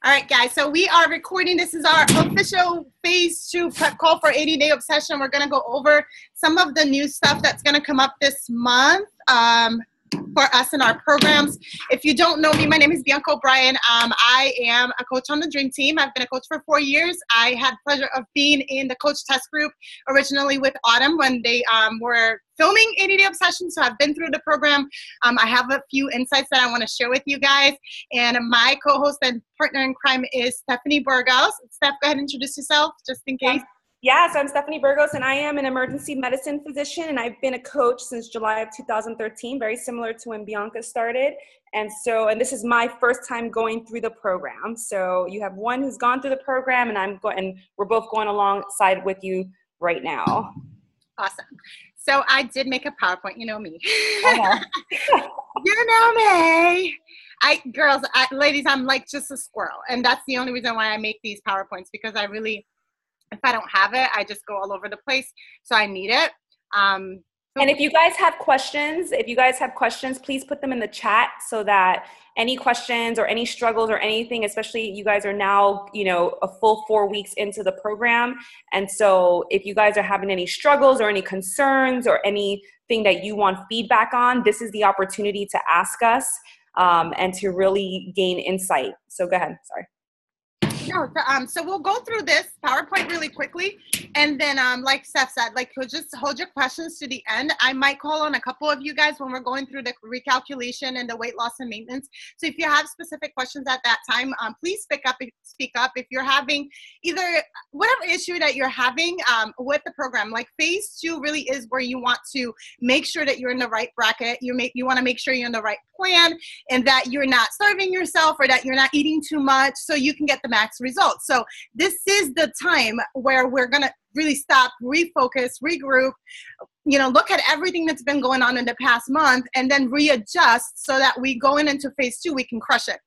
All right, guys, so we are recording. This is our official phase 2 prep call for 80-Day Obsession. We're going to go over some of the new stuff that's going to come up this month for us in our programs. If you don't know me, my name is Bianca O'Brien. I am a coach on the Dream Team. I've been a coach for 4 years. I had the pleasure of being in the coach test group originally with Autumn when they were filming 80-Day Obsession, so I've been through the program. I have a few insights that I want to share with you guys. And my co-host and partner in crime is Stephanie Burgos. Steph, go ahead and introduce yourself, just in case. Yeah, so I'm Stephanie Burgos, and I am an emergency medicine physician, and I've been a coach since July of 2013, very similar to when Bianca started. And this is my first time going through the program. So you have one who's gone through the program, and we're both going alongside with you right now. Awesome. So I did make a PowerPoint, you know me. You know me. Ladies, I'm like just a squirrel. And that's the only reason why I make these PowerPoints, because I really, if I don't have it, I just go all over the place. So I need it. And if you guys have questions, please put them in the chat so that any questions or any struggles or anything, especially you guys are now, a full 4 weeks into the program. And so if you guys are having any struggles or any concerns or anything that you want feedback on, this is the opportunity to ask us and to really gain insight. So go ahead. Sorry. No, so we'll go through this PowerPoint really quickly, and then like Steph said, just hold your questions to the end. I might call on a couple of you guys when we're going through the recalculation and the weight loss and maintenance. So if you have specific questions at that time, please speak up. If you're having either whatever issue that you're having with the program, like phase 2 really is where you want to make sure that you're in the right bracket. You want to make sure you're in the right plan and that you're not starving yourself or that you're not eating too much so you can get the max results. So this is the time where we're going to really stop, refocus, regroup, look at everything that's been going on in the past month and then readjust so that we go into phase 2, we can crush it.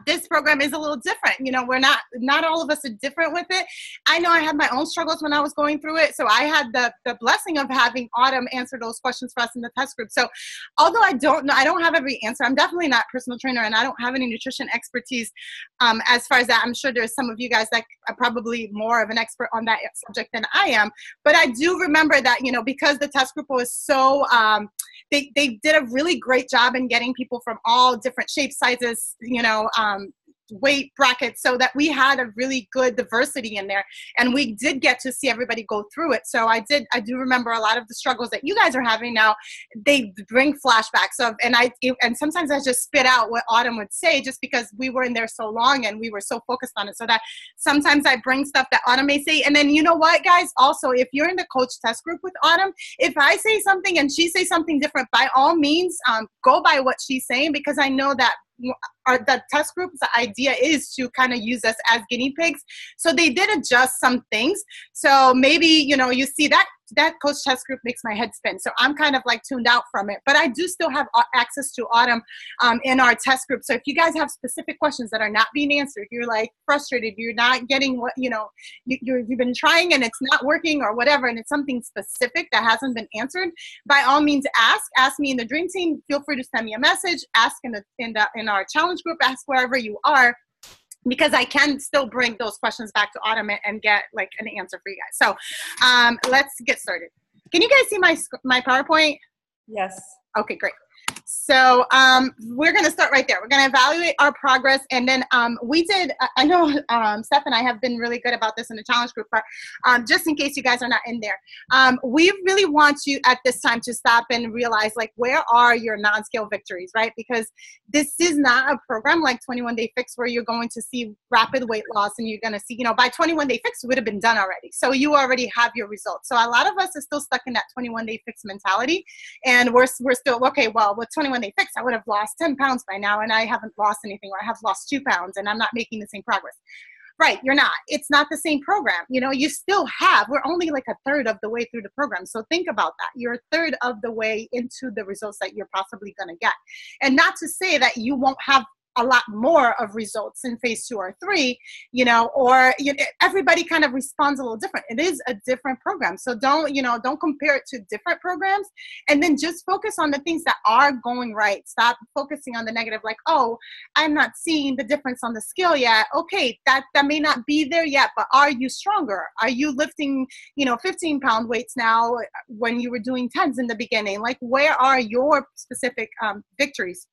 This program is a little different. We're not all of us are different with it. I know I had my own struggles when I was going through it. So I had the blessing of having Autumn answer those questions for us in the test group. So although I don't have every answer, I'm definitely not a personal trainer and I don't have any nutrition expertise as far as that. I'm sure there's some of you guys that are probably more of an expert on that subject than I am. But I do remember that, because the test group was so, they did a really great job in getting people from all different shapes, sizes, weight brackets, so that we had a really good diversity in there, and we did get to see everybody go through it. So I do remember a lot of the struggles that you guys are having now. They bring flashbacks of, and sometimes I just spit out what Autumn would say just because we were in there so long and we were so focused on it, so that sometimes I bring stuff that Autumn may say. And then you know what, guys, also if you're in the coach test group with Autumn, if I say something and she says something different, by all means go by what she's saying, because I know that the test group's idea is to kind of use us as guinea pigs. So they did adjust some things. So maybe, you see that coach test group makes my head spin. So I'm kind of like tuned out from it, but I do still have access to Autumn in our test group. So if you guys have specific questions that are not being answered, you're like frustrated, you're not getting what, you've been trying and it's not working or whatever, and it's something specific that hasn't been answered, by all means ask me in the Dream Team. Feel free to send me a message, ask in our challenge group, ask wherever you are, because I can still bring those questions back to Autumn and get like an answer for you guys. So let's get started. Can you guys see my PowerPoint? Yes. Okay, great. So we're going to start right there. We're going to evaluate our progress. And then I know Steph and I have been really good about this in the challenge group, but just in case you guys are not in there, we really want you at this time to stop and realize, like, where are your non-scale victories, right? Because this is not a program like 21 Day Fix where you're going to see rapid weight loss and you're going to see, by 21 Day Fix, it would have been done already. So you already have your results. So a lot of us are still stuck in that 21 Day Fix mentality. And we're still, okay, well, with 21 Day Fix, I would have lost 10 pounds by now, and I haven't lost anything, or I have lost 2 pounds, and I'm not making the same progress. Right, you're not. It's not the same program. You still have, we're only like a third of the way through the program. So think about that. You're a third of the way into the results that you're possibly going to get. And not to say that you won't have a lot more of results in phase 2 or 3, or everybody kind of responds a little different. It is a different program. So don't compare it to different programs, and then just focus on the things that are going right. Stop focusing on the negative, like, oh, I'm not seeing the difference on the scale yet. Okay, that may not be there yet, but are you stronger? Are you lifting, 15-pound weights now when you were doing 10s in the beginning? Like, where are your specific victories?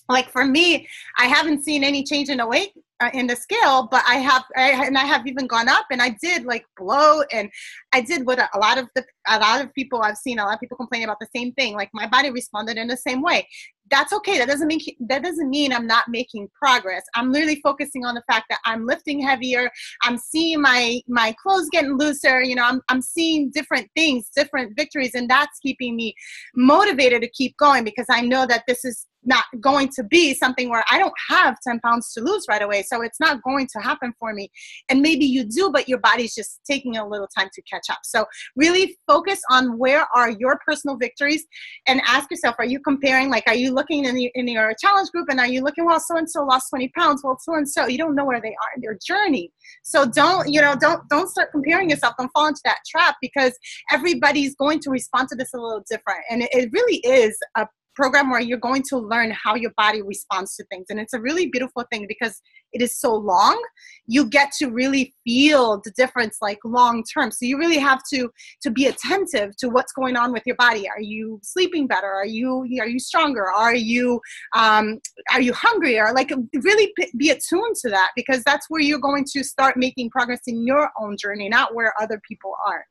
Like for me, I haven't seen any change in the weight in the scale, but I have even gone up, and I did like bloat, and I did what a lot of people I've seen, a lot of people complain about the same thing. Like my body responded in the same way. That's okay. That doesn't mean I'm not making progress. I'm literally focusing on the fact that I'm lifting heavier. I'm seeing my clothes getting looser. I'm seeing different things, different victories, and that's keeping me motivated to keep going, because I know that this is not going to be something where I don't have 10 pounds to lose right away. So it's not going to happen for me. And maybe you do, but your body's just taking a little time to catch up. So really focus on where are your personal victories, and ask yourself, are you comparing? Like, are you looking in your challenge group, and are you looking, well, so-and-so lost 20 pounds. Well, so-and-so, you don't know where they are in their journey. So don't start comparing yourself. Don't fall into that trap, because everybody's going to respond to this a little different. And it really is a program where you're going to learn how your body responds to things. And it's a really beautiful thing, because it is so long. You get to really feel the difference, like long term. So you really have to be attentive to what's going on with your body. Are you sleeping better? Are you stronger? Are you hungry? Or like really be attuned to that, because that's where you're going to start making progress in your own journey, not where other people are.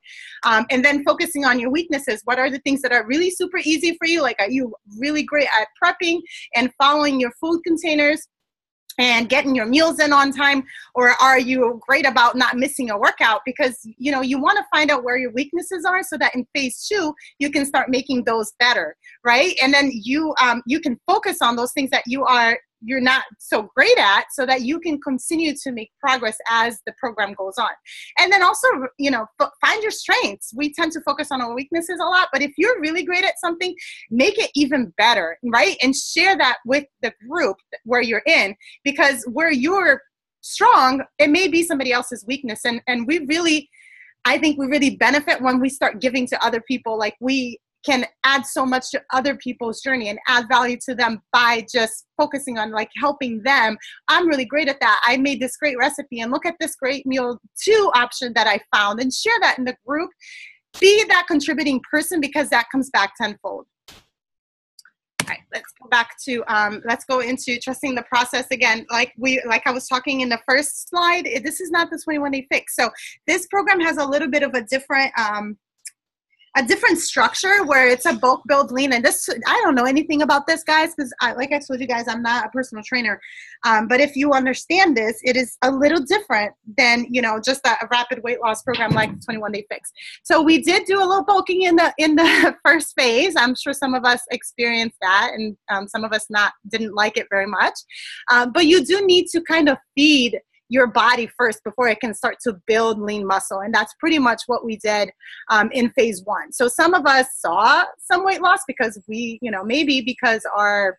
And then focusing on your weaknesses. What are the things that are really super easy for you? Like, are you really great at prepping and following your food containers and getting your meals in on time? Or are you great about not missing a workout? Because you want to find out where your weaknesses are, so that in phase 2 you can start making those better, right? And then you can focus on those things that you're not so great at, so that you can continue to make progress as the program goes on. And then also, find your strengths. We tend to focus on our weaknesses a lot, but if you're really great at something, make it even better, right? And share that with the group where you're in, because where you're strong, it may be somebody else's weakness. And I think we really benefit when we start giving to other people. Like, we can add so much to other people's journey and add value to them by just focusing on like helping them. I'm really great at that. I made this great recipe, and look at this great meal 2 option that I found, and share that in the group. Be that contributing person, because that comes back tenfold. All right, let's go into trusting the process again. Like I was talking in the first slide, this is not the 21-day fix. So this program has a little bit of a different structure, where it's a bulk build lean. And this, I don't know anything about this, guys, because like I told you guys, I'm not a personal trainer. But if you understand this, it is a little different than, just a rapid weight loss program like 21-day fix. So we did do a little bulking in the first phase. I'm sure some of us experienced that, and some of us didn't like it very much. But you do need to kind of feed your body first before it can start to build lean muscle. And that's pretty much what we did in phase 1. So some of us saw some weight loss because maybe because our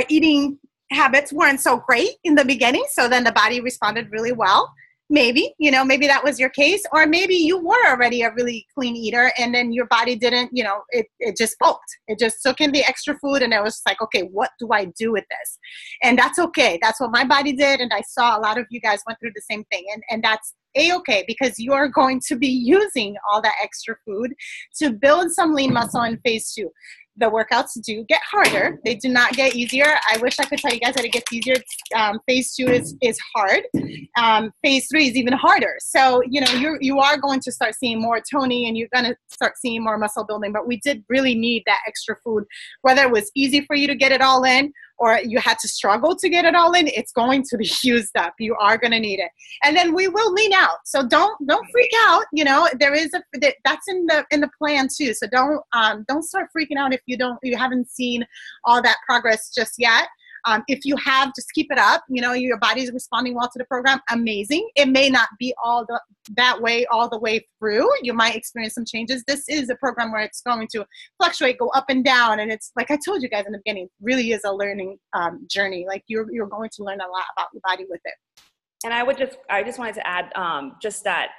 eating habits weren't so great in the beginning. So then the body responded really well. Maybe that was your case, or maybe you were already a really clean eater, and then your body didn't, it just bulked. It just took in the extra food, and it was like, okay, what do I do with this? And that's okay. That's what my body did. And I saw a lot of you guys went through the same thing, and that's A-okay, because you're going to be using all that extra food to build some lean muscle in phase 2. The workouts do get harder. They do not get easier. I wish I could tell you guys that it gets easier. Phase 2 is hard. Phase 3 is even harder. So, you are going to start seeing more toning, and you're going to start seeing more muscle building. But we did really need that extra food, whether it was easy for you to get it all in, or you had to struggle to get it all in. It's going to be used up. You are going to need it. And then we will lean out. So don't freak out. There is that's in the plan too. So don't start freaking out if you haven't seen all that progress just yet. If you have, just keep it up. You know, your body's responding well to the program. Amazing. It may not be that way all the way through. You might experience some changes. This is a program where it's going to fluctuate, go up and down. And it's like I told you guys in the beginning, it really is a learning journey. Like you're going to learn a lot about your body with it. And I just wanted to add just that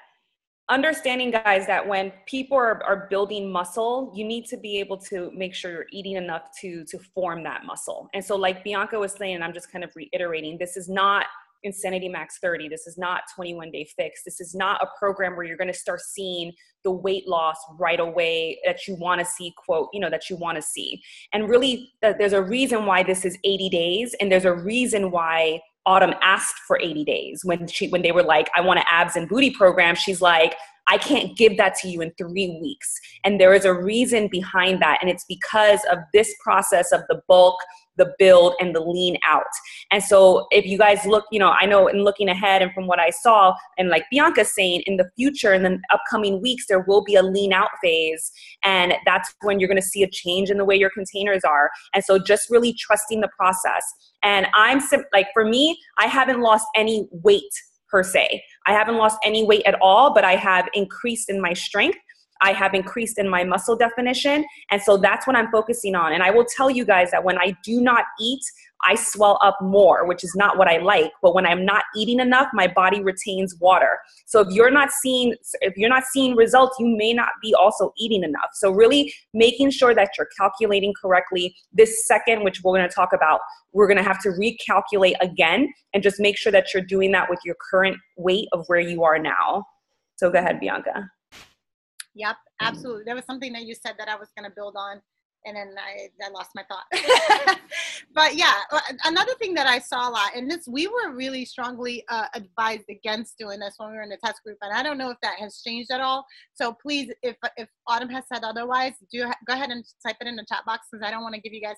understanding, guys, that when people are building muscle, you need to be able to make sure you're eating enough to form that muscle. And so like Bianca was saying, and I'm just kind of reiterating, this is not Insanity Max 30. This is not 21 Day Fix. This is not a program where you're going to start seeing the weight loss right away that you want to see, quote, you know, that you want to see. And really, there's a reason why this is 80 days. And there's a reason why Autumn asked for 80 days. When they were like, I want an abs and booty program, she's like, I can't give that to you in 3 weeks. And there is a reason behind that. And it's because of this process of the bulk, the build, and the lean out. And so if you guys look, you know, I know in looking ahead and from what I saw, and like Bianca's saying, in the future, in the upcoming weeks, there will be a lean out phase. And that's when you're going to see a change in the way your containers are. And so just really trusting the process. And like, for me, I haven't lost any weight per se. I haven't lost any weight at all, but I have increased in my strength. I have increased in my muscle definition. And so that's what I'm focusing on. And I will tell you guys that when I do not eat, I swell up more, which is not what I like. But when I'm not eating enough, my body retains water. So if you're not seeing results, you may not be also eating enough. So really making sure that you're calculating correctly. This second, which we're going to talk about, we're going to have to recalculate again and just make sure that you're doing that with your current weight of where you are now. So go ahead, Bianca. Yep, absolutely. There was something that you said that I was going to build on, and then I lost my thought. But yeah, another thing that I saw a lot, and we were really strongly advised against doing this when we were in the test group, and I don't know if that has changed at all. So please, if Autumn has said otherwise, go ahead and type it in the chat box, because I don't want to give you guys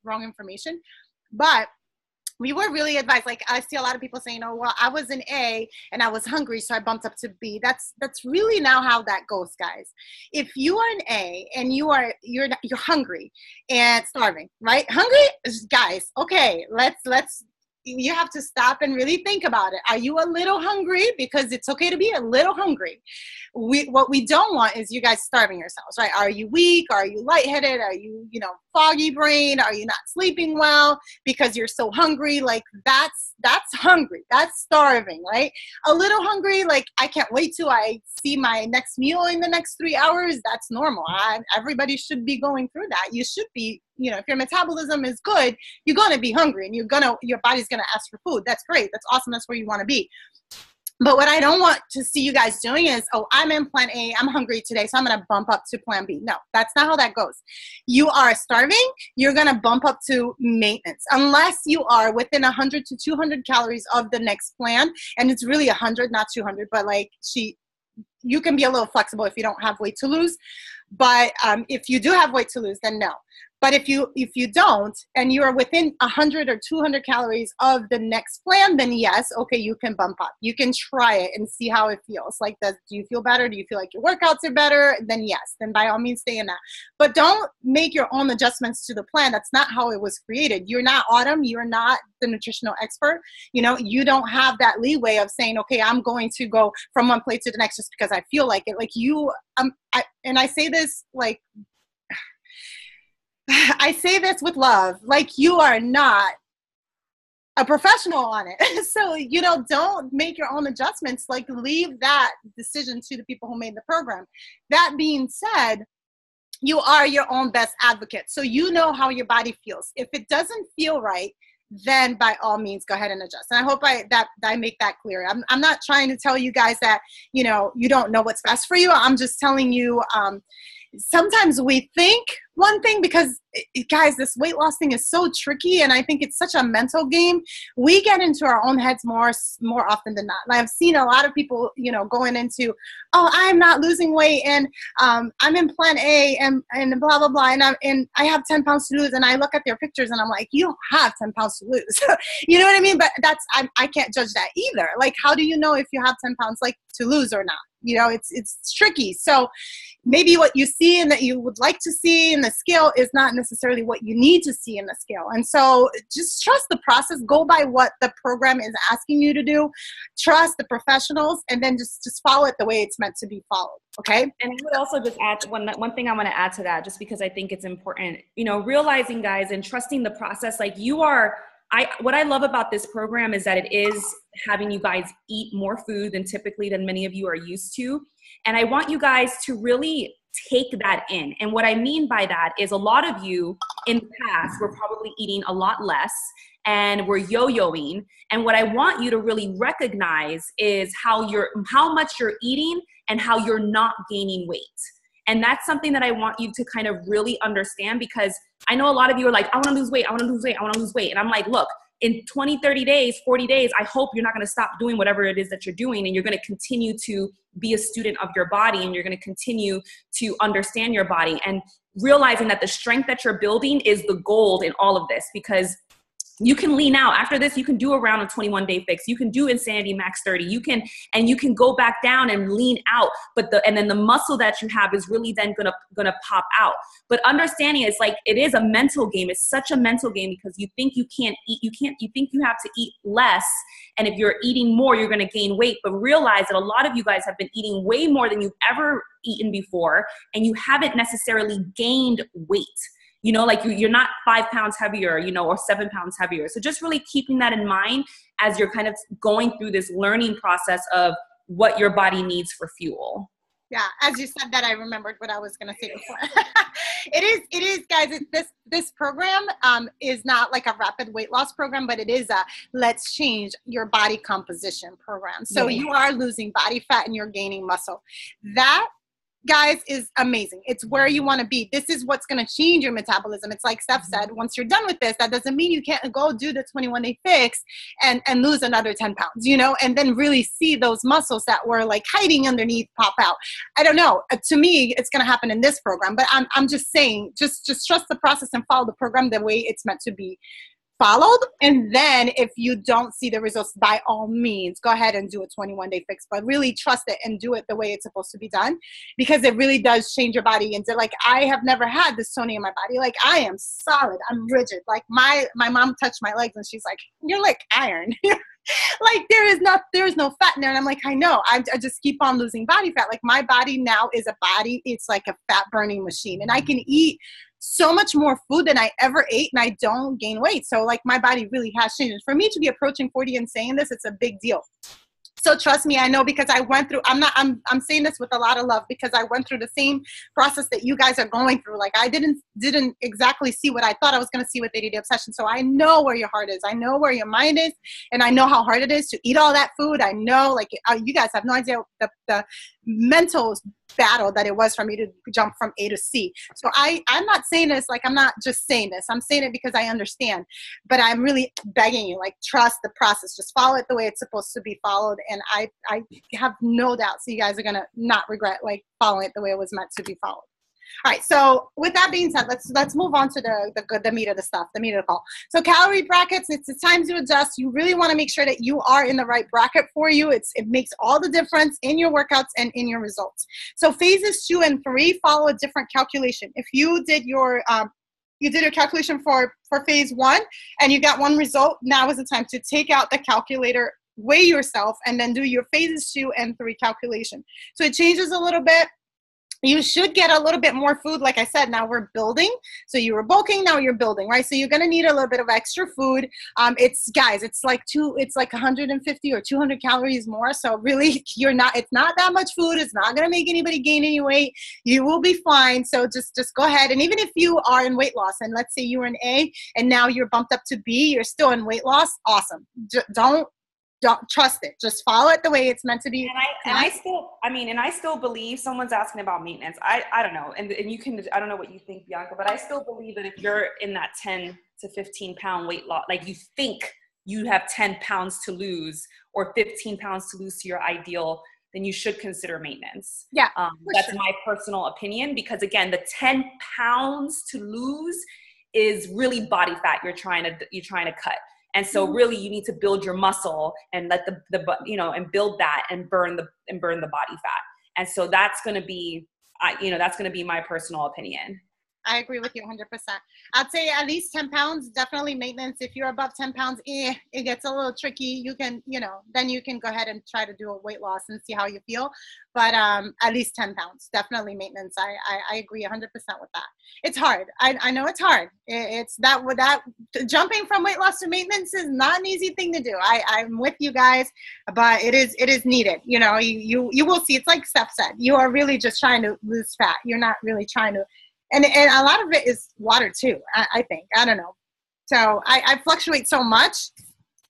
wrong information. But we were really advised, like I see a lot of people saying, oh, well, I was an A and I was hungry, so I bumped up to B. That's really now how that goes, guys. If you are an A and you're hungry and starving, right? Hungry, guys, okay, you have to stop and really think about it. Are you a little hungry? Because it's okay to be a little hungry. What we don't want is you guys starving yourselves, right? Are you weak? Are you lightheaded? Are you, foggy brain? Are you not sleeping well because you're so hungry? Like that's hungry. That's starving, right? A little hungry, like I can't wait till I see my next meal in the next 3 hours. That's normal. Everybody should be going through that. You should be, if your metabolism is good, you're going to be hungry and your body's going to ask for food. That's great. That's awesome. That's where you want to be. But what I don't want to see you guys doing is, oh, I'm in plan A, I'm hungry today, so I'm going to bump up to plan B. No, that's not how that goes. You are starving, you're going to bump up to maintenance, unless you are within 100 to 200 calories of the next plan. And it's really 100, not 200, but you can be a little flexible if you don't have weight to lose. But if you do have weight to lose, then no. But if you don't, and you are within 100 or 200 calories of the next plan, then yes, okay, you can bump up. You can try it and see how it feels. Like, do you feel better? Do you feel like your workouts are better? Then yes, then by all means stay in that. But don't make your own adjustments to the plan. That's not how it was created. You're not Autumn. You're not the nutritional expert. You don't have that leeway of saying, okay, I'm going to go from one plate to the next just because I feel like it. Like and I say this I say this with love, like you are not a professional on it. So, don't make your own adjustments, like leave that decision to the people who made the program. That being said, you are your own best advocate. So you know how your body feels. If it doesn't feel right, then by all means, go ahead and adjust. And I hope I make that clear. I'm not trying to tell you guys that, you don't know what's best for you. I'm just telling you, sometimes we think one thing because, guys, this weight loss thing is so tricky, and I think it's such a mental game. We get into our own heads more often than not. And I've seen a lot of people, going into, oh, I'm not losing weight, and I'm in plan A, and blah, blah, blah, and I have 10 pounds to lose, and I look at their pictures, and I'm like, you don't have 10 pounds to lose. You know what I mean? But I can't judge that either. Like, how do you know if you have 10 pounds, to lose or not? it's tricky. So maybe what you see and that you would like to see in the scale is not necessarily what you need to see in the scale. And so just trust the process, go by what the program is asking you to do, trust the professionals, and then just follow it the way it's meant to be followed. Okay. And I would also just add one thing I want to add to that, just because I think it's important, realizing, guys, and trusting the process. Like what I love about this program is that it is having you guys eat more food than many of you are used to. And I want you guys to really take that in. And what I mean by that is a lot of you in the past were probably eating a lot less and we're yo-yoing. And what I want you to really recognize is how much you're eating and how you're not gaining weight. And that's something that I want you to kind of really understand, because I know a lot of you are like, I want to lose weight. I want to lose weight. I want to lose weight. And I'm like, look, in 20, 30 days, 40 days, I hope you're not going to stop doing whatever it is that you're doing. And you're going to continue to be a student of your body, and you're going to continue to understand your body, and realizing that the strength that you're building is the gold in all of this, because you can lean out. After this, you can do a round of 21-day fix. You can do Insanity Max 30. You can go back down and lean out. And then the muscle that you have is really then gonna pop out. But understanding it's like, it is a mental game. It's such a mental game, because you think you can't eat. You think you have to eat less. And if you're eating more, you're gonna gain weight. But realize that a lot of you guys have been eating way more than you've ever eaten before, and you haven't necessarily gained weight. Like you're not 5 pounds heavier, or 7 pounds heavier. So just really keeping that in mind as you're kind of going through this learning process of what your body needs for fuel. Yeah, as you said that, I remembered what I was going to say before. It is, guys. This program is not like a rapid weight loss program, but it is a let's change your body composition program. So you are losing body fat and you're gaining muscle. That, guys, is amazing. It's where you want to be. This is what's going to change your metabolism. It's like Steph said, once you're done with this, that doesn't mean you can't go do the 21-day fix and lose another 10 pounds, and then really see those muscles that were like hiding underneath pop out. I don't know. To me, it's going to happen in this program, but I'm just saying, just trust the process and follow the program the way it's meant to be followed. And then if you don't see the results, by all means, go ahead and do a 21-day fix, but really trust it and do it the way it's supposed to be done, because it really does change your body. And like, I have never had this toning in my body. Like, I am solid. I'm rigid. Like my mom touched my legs and she's like, you're like iron. Like there is no fat in there. And I'm like, I know, I just keep on losing body fat. Like my body now is a body. It's like a fat burning machine, and I can eat so much more food than I ever ate, and I don't gain weight. So like my body really has changed. For me to be approaching 40 and saying this, it's a big deal. So trust me, I know, because I went through, I'm saying this with a lot of love, because I went through the same process that you guys are going through. Like I didn't exactly see what I thought I was going to see with 80-day obsession. So I know where your heart is. I know where your mind is. And I know how hard it is to eat all that food. I know, like, you guys have no idea the mental battle that it was for me to jump from A to C. So I'm not saying this, like, I'm not just saying this. I'm saying it because I understand, but I'm really begging you, like, trust the process. Just follow it the way it's supposed to be followed. And I have no doubt, so you guys are going to not regret, like, following it the way it was meant to be followed. All right. So with that being said, let's move on to the meat of the stuff, the meat of the call. So calorie brackets, it's time to adjust. You really want to make sure that you are in the right bracket for you. It makes all the difference in your workouts and in your results. So phases 2 and 3 follow a different calculation. If you did your calculation for phase 1 and you got one result, now is the time to take out the calculator, weigh yourself, and then do your phases 2 and 3 calculation. So it changes a little bit. You should get a little bit more food. Like I said, now we're building. So you were bulking, now you're building, right? So you're going to need a little bit of extra food. It's like 150 or 200 calories more. So really it's not that much food. It's not going to make anybody gain any weight. You will be fine. So just go ahead. And even if you are in weight loss, and let's say you were in A and now you're bumped up to B, you're still in weight loss. Awesome. Don't trust it. Just follow it the way it's meant to be. And I still believe, someone's asking about maintenance. I don't know. And you can, I don't know what you think, Bianca, but I still believe that if you're in that 10 to 15 pound weight loss, like you think you have 10 pounds to lose or 15 pounds to lose to your ideal, then you should consider maintenance. Yeah. That's my personal opinion, because again, the 10 pounds to lose is really body fat you're trying to cut. And so really you need to build your muscle and let and build that and burn the body fat. And so that's going to be, that's going to be my personal opinion. I agree with you 100%. I'd say at least 10 pounds, definitely maintenance. If you're above 10 pounds, it gets a little tricky. You can, then you can go ahead and try to do a weight loss and see how you feel. But at least 10 pounds, definitely maintenance. I agree 100% with that. It's hard. I know it's hard. It's that jumping from weight loss to maintenance is not an easy thing to do. I'm with you guys, but it is needed. You will see. It's like Steph said, you are really just trying to lose fat. You're not really trying to. And a lot of it is water too, I think. I don't know. So I fluctuate so much.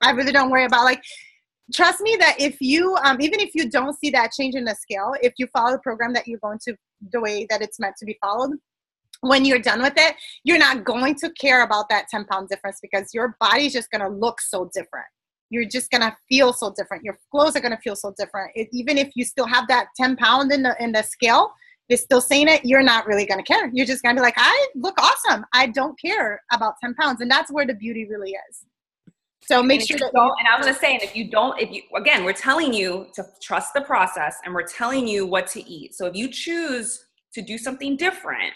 I really don't worry about, trust me that if you, even if you don't see that change in the scale, if you follow the program that you're going to, the way that it's meant to be followed, when you're done with it, you're not going to care about that 10-pound difference because your body's just going to look so different. You're just going to feel so different. Your clothes are going to feel so different. Even if you still have that 10 pound in the scale, is still saying it, you're not really going to care. You're just going to be like, I look awesome. I don't care about 10 pounds. And that's where the beauty really is. So make sure that and I was going to say, and if you again, we're telling you to trust the process and we're telling you what to eat. So if you choose to do something different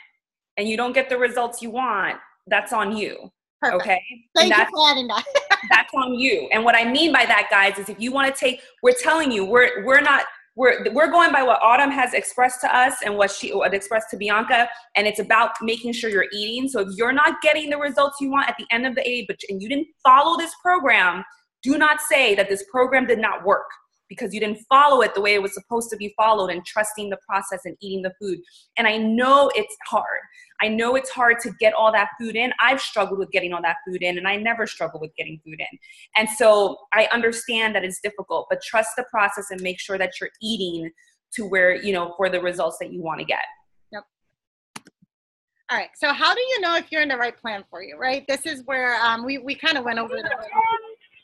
and you don't get the results you want, that's on you. Perfect. Okay. Thank you for adding that. That's on you. And what I mean by that, guys, is if you want to we're telling you, we're going by what Autumn has expressed to us and what she expressed to Bianca, and it's about making sure you're eating. So if you're not getting the results you want at the end of the day, and you didn't follow this program, do not say that this program did not work because you didn't follow it the way it was supposed to be followed and trusting the process and eating the food. And I know it's hard. I know it's hard to get all that food in. I've struggled with getting all that food in, and I never struggle with getting food in. And so I understand that it's difficult, but trust the process and make sure that you're eating to where, for the results that you want to get. Yep. All right. So how do you know if you're in the right plan for you, right? This is where we kind of went over that.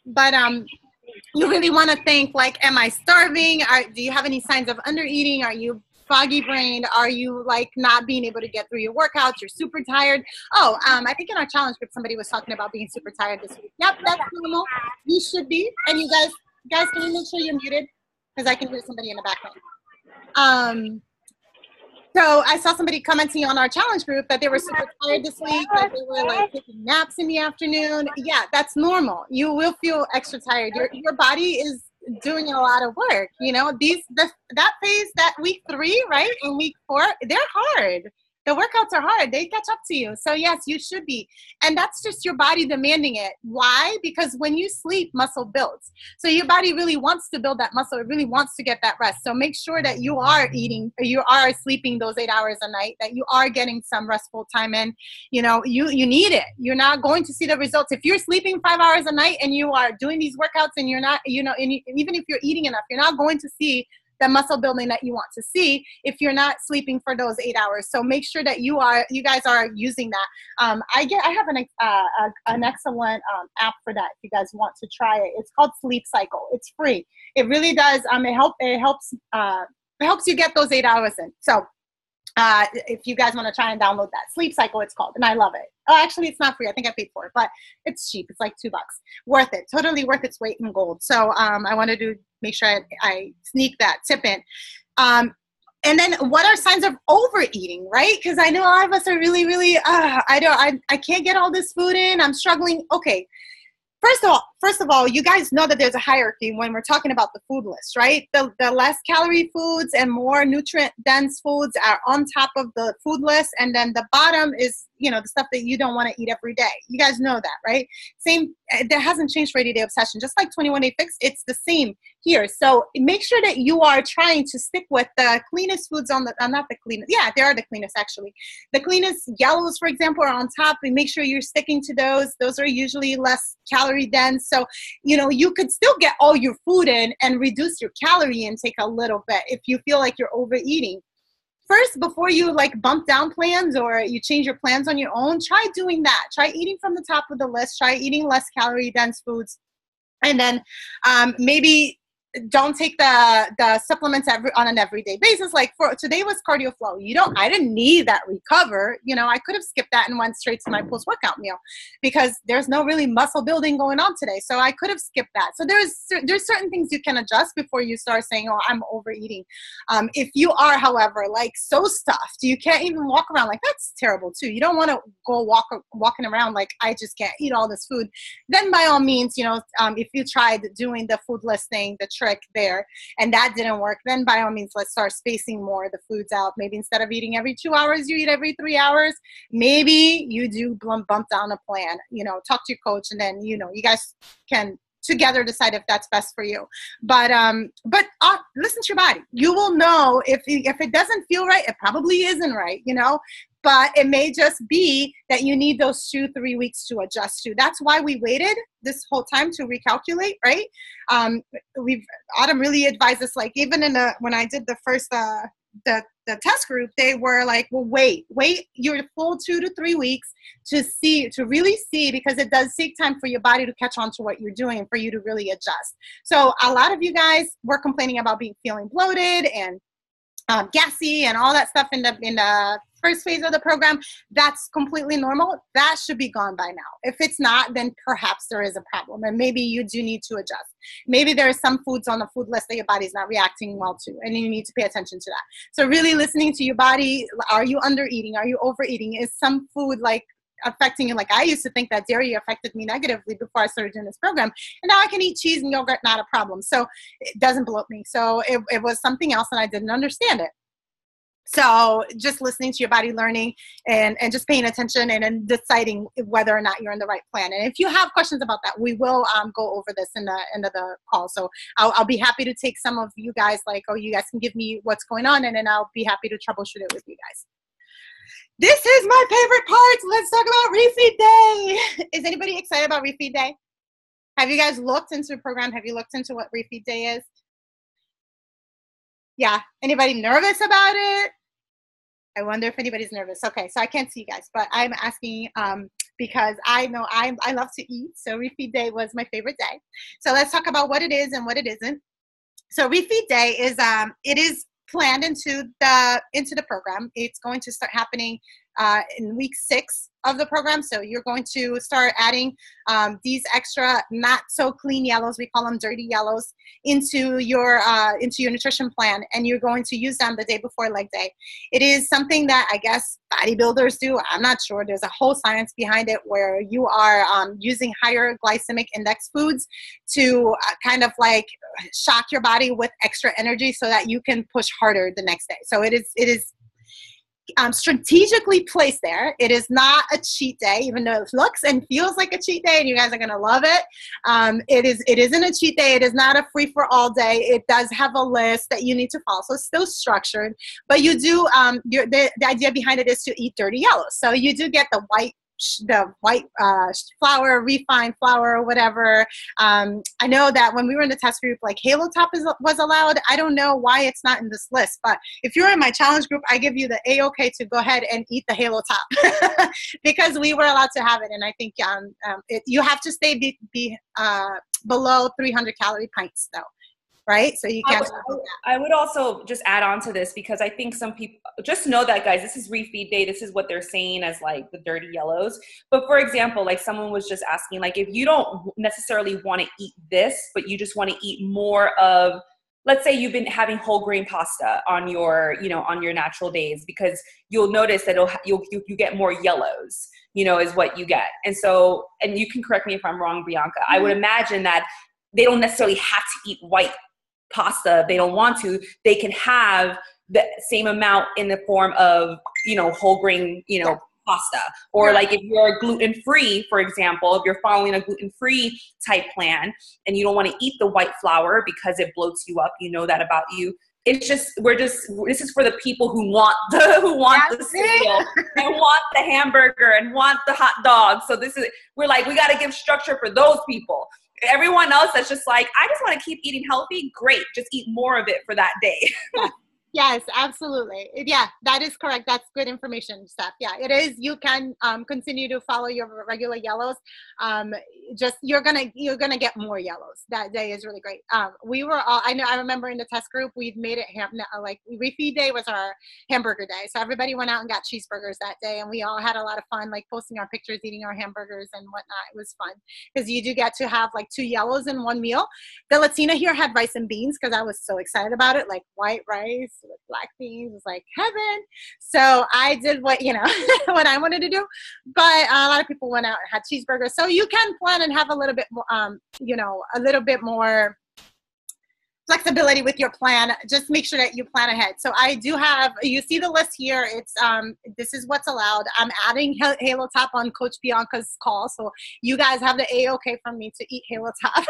But you really want to think am I starving? Do you have any signs of undereating? Are you foggy brained? Are you not being able to get through your workouts? You're super tired. Oh, I think in our challenge group, somebody was talking about being super tired this week. Yep, that's normal. You should be. And you guys, can you make sure you're muted? Because I can hear somebody in the background. So I saw somebody commenting on our challenge group that they were super tired this week, that they were taking naps in the afternoon. Yeah, that's normal. You will feel extra tired. Your body is doing a lot of work. That phase, that week 3, right, and week 4, they're hard. The workouts are hard. They catch up to you. So yes, you should be. And that's just your body demanding it. Why? Because when you sleep, muscle builds. So your body really wants to build that muscle. It really wants to get that rest. So make sure that you are eating, you are sleeping those 8 hours a night, that you are getting some restful time in. You need it. You're not going to see the results. If you're sleeping 5 hours a night and you are doing these workouts and you're not, and even if you're eating enough, you're not going to see the muscle building that you want to see if you're not sleeping for those 8 hours. So make sure that you guys are using that. I have an excellent app for that if you guys want to try it. It's called Sleep Cycle. It's free. It really does. It helps you get those 8 hours in. So if you guys want to try and download that, Sleep Cycle it's called, and I love it. Oh, actually it's not free. I think I paid for it, but it's cheap. It's like $2. Worth it. Totally worth its weight in gold. So I wanted to make sure I sneak that tip in. And then what are signs of overeating, right? Because I know a lot of us are really, really, I can't get all this food in. I'm struggling. Okay. First of all, you guys know that there's a hierarchy when we're talking about the food list, right? The less calorie foods and more nutrient dense foods are on top of the food list. And then the bottom is, the stuff that you don't want to eat every day. You guys know that, right? Same, that hasn't changed for 80 Day Obsession. Just like 21 Day Fix, it's the same here. So make sure that you are trying to stick with the cleanest foods not the cleanest. Yeah, they are the cleanest actually. The cleanest yellows, for example, are on top, and make sure you're sticking to those. Those are usually less calorie dense. So, you could still get all your food in and reduce your calorie intake a little bit if you feel like you're overeating. First, before you bump down plans or you change your plans on your own, try doing that. Try eating from the top of the list. Try eating less calorie dense foods. And then maybe don't take the supplements on an everyday basis. Like for today was cardio flow. I didn't need that recover. I could have skipped that and went straight to my post-workout meal because there's no really muscle building going on today. So I could have skipped that. So there's certain things you can adjust before you start saying, oh, I'm overeating. If you are, however, like so stuffed, you can't even walk around, like that's terrible too. You don't want to go walking around like I just can't eat all this food. Then by all means, if you tried doing the food listing, the trick there, and that didn't work, then by all means, let's start spacing more the foods out. Maybe instead of eating every 2 hours, you eat every 3 hours. Maybe you do bump down a plan, talk to your coach, and then, you guys can together decide if that's best for you. But listen to your body. You will know if it doesn't feel right, it probably isn't right, but it may just be that you need those 2-3 weeks to adjust to. That's why we waited this whole time to recalculate, right? Autumn really advised us, like even when I did the first, the test group, they were like, well, wait your full 2 to 3 weeks to really see, because it does take time for your body to catch on to what you're doing and for you to really adjust. So a lot of you guys were complaining about feeling bloated and gassy and all that stuff in the first phase of the program. That's completely normal. That should be gone by now. If it's not, then perhaps there is a problem, and maybe you do need to adjust. Maybe there are some foods on the food list that your body's not reacting well to, and you need to pay attention to that. So really listening to your body. Are you under eating? Are you overeating? Is some food like affecting you? Like I used to think that dairy affected me negatively before I started doing this program, and now I can eat cheese and yogurt, not a problem. So it doesn't bloat me. So it was something else, and I didn't understand it. So just listening to your body, learning, and just paying attention, and then deciding whether or not you're in the right plan. And if you have questions about that, we will go over this in the end of the call. So I'll be happy to take some of you guys, like, oh, you guys can give me what's going on, and then I'll be happy to troubleshoot it with you guys. This is my favorite part. Let's talk about Refeed Day. Is anybody excited about Refeed Day? Have you guys looked into the program? Have you looked into what Refeed Day is? Yeah. Anybody nervous about it? I wonder if anybody's nervous. Okay, so I can't see you guys, but I'm asking because I know I love to eat. So Refeed Day was my favorite day. So let's talk about what it is and what it isn't. So Refeed Day is it is planned into the program. It's going to start happening in week 6 of the program. So you're going to start adding these extra not so clean yellows, we call them dirty yellows, into your nutrition plan, and you're going to use them the day before leg day. It is something that I guess bodybuilders do. I'm not sure. There's a whole science behind it where you are using higher glycemic index foods to kind of like shock your body with extra energy so that you can push harder the next day. So it is strategically placed there. It is not a cheat day, even though it looks and feels like a cheat day, and you guys are going to love it. It isn't a cheat day. It is not a free for all day. It does have a list that you need to follow. So it's still structured, but you do, the idea behind it is to eat dirty yellows. So you do get the white flour, refined flour, or whatever. I know that when we were in the test group, like Halo Top was allowed. I don't know why it's not in this list, but if you're in my challenge group, I give you the A-OK to go ahead and eat the Halo Top because we were allowed to have it. And I think you have to stay below 300 calorie pints though. Right? So you can't. I would also just add on to this, because I think some people just know that, guys, this is Refeed Day. This is what they're saying as like the dirty yellows. But for example, like someone was just asking, like if you don't necessarily want to eat this, but you just want to eat more of, let's say you've been having whole grain pasta on your, on your natural days, because you'll notice that you get more yellows, is what you get. And so, and you can correct me if I'm wrong, Bianca, I would imagine that they don't necessarily have to eat white pasta. They don't want to. They can have the same amount in the form of, whole grain, pasta. Or like if you're gluten-free, for example, if you're following a gluten-free type plan and you don't want to eat the white flour because it bloats you up, that about you. It's just, this is for the people who want the cereal and want the hamburger and want the hot dog. So we're like, we got to give structure for those people. Everyone else that's just like, I just want to keep eating healthy. Great. Just eat more of it for that day. Yes, absolutely. Yeah, that is correct. That's good information, Steph. Yeah, it is. You can continue to follow your regular yellows. Um, just you're gonna get more yellows. That day is really great. We were all. I remember in the test group we've made it like refeed day was our hamburger day. So everybody went out and got cheeseburgers that day, and we all had a lot of fun, like posting our pictures, eating our hamburgers and whatnot. It was fun because you do get to have like 2 yellows in one meal. The Latina here had rice and beans because I was so excited about it, like white rice with black beans. It was like heaven. So I did what, what I wanted to do. But a lot of people went out and had cheeseburgers. So you can plan and have a little bit more, a little bit more flexibility with your plan. Just make sure that you plan ahead. So I do have, you see the list here. It's this is what's allowed. I'm adding Halo Top on Coach Bianca's call, so you guys have the A-OK from me to eat Halo Top.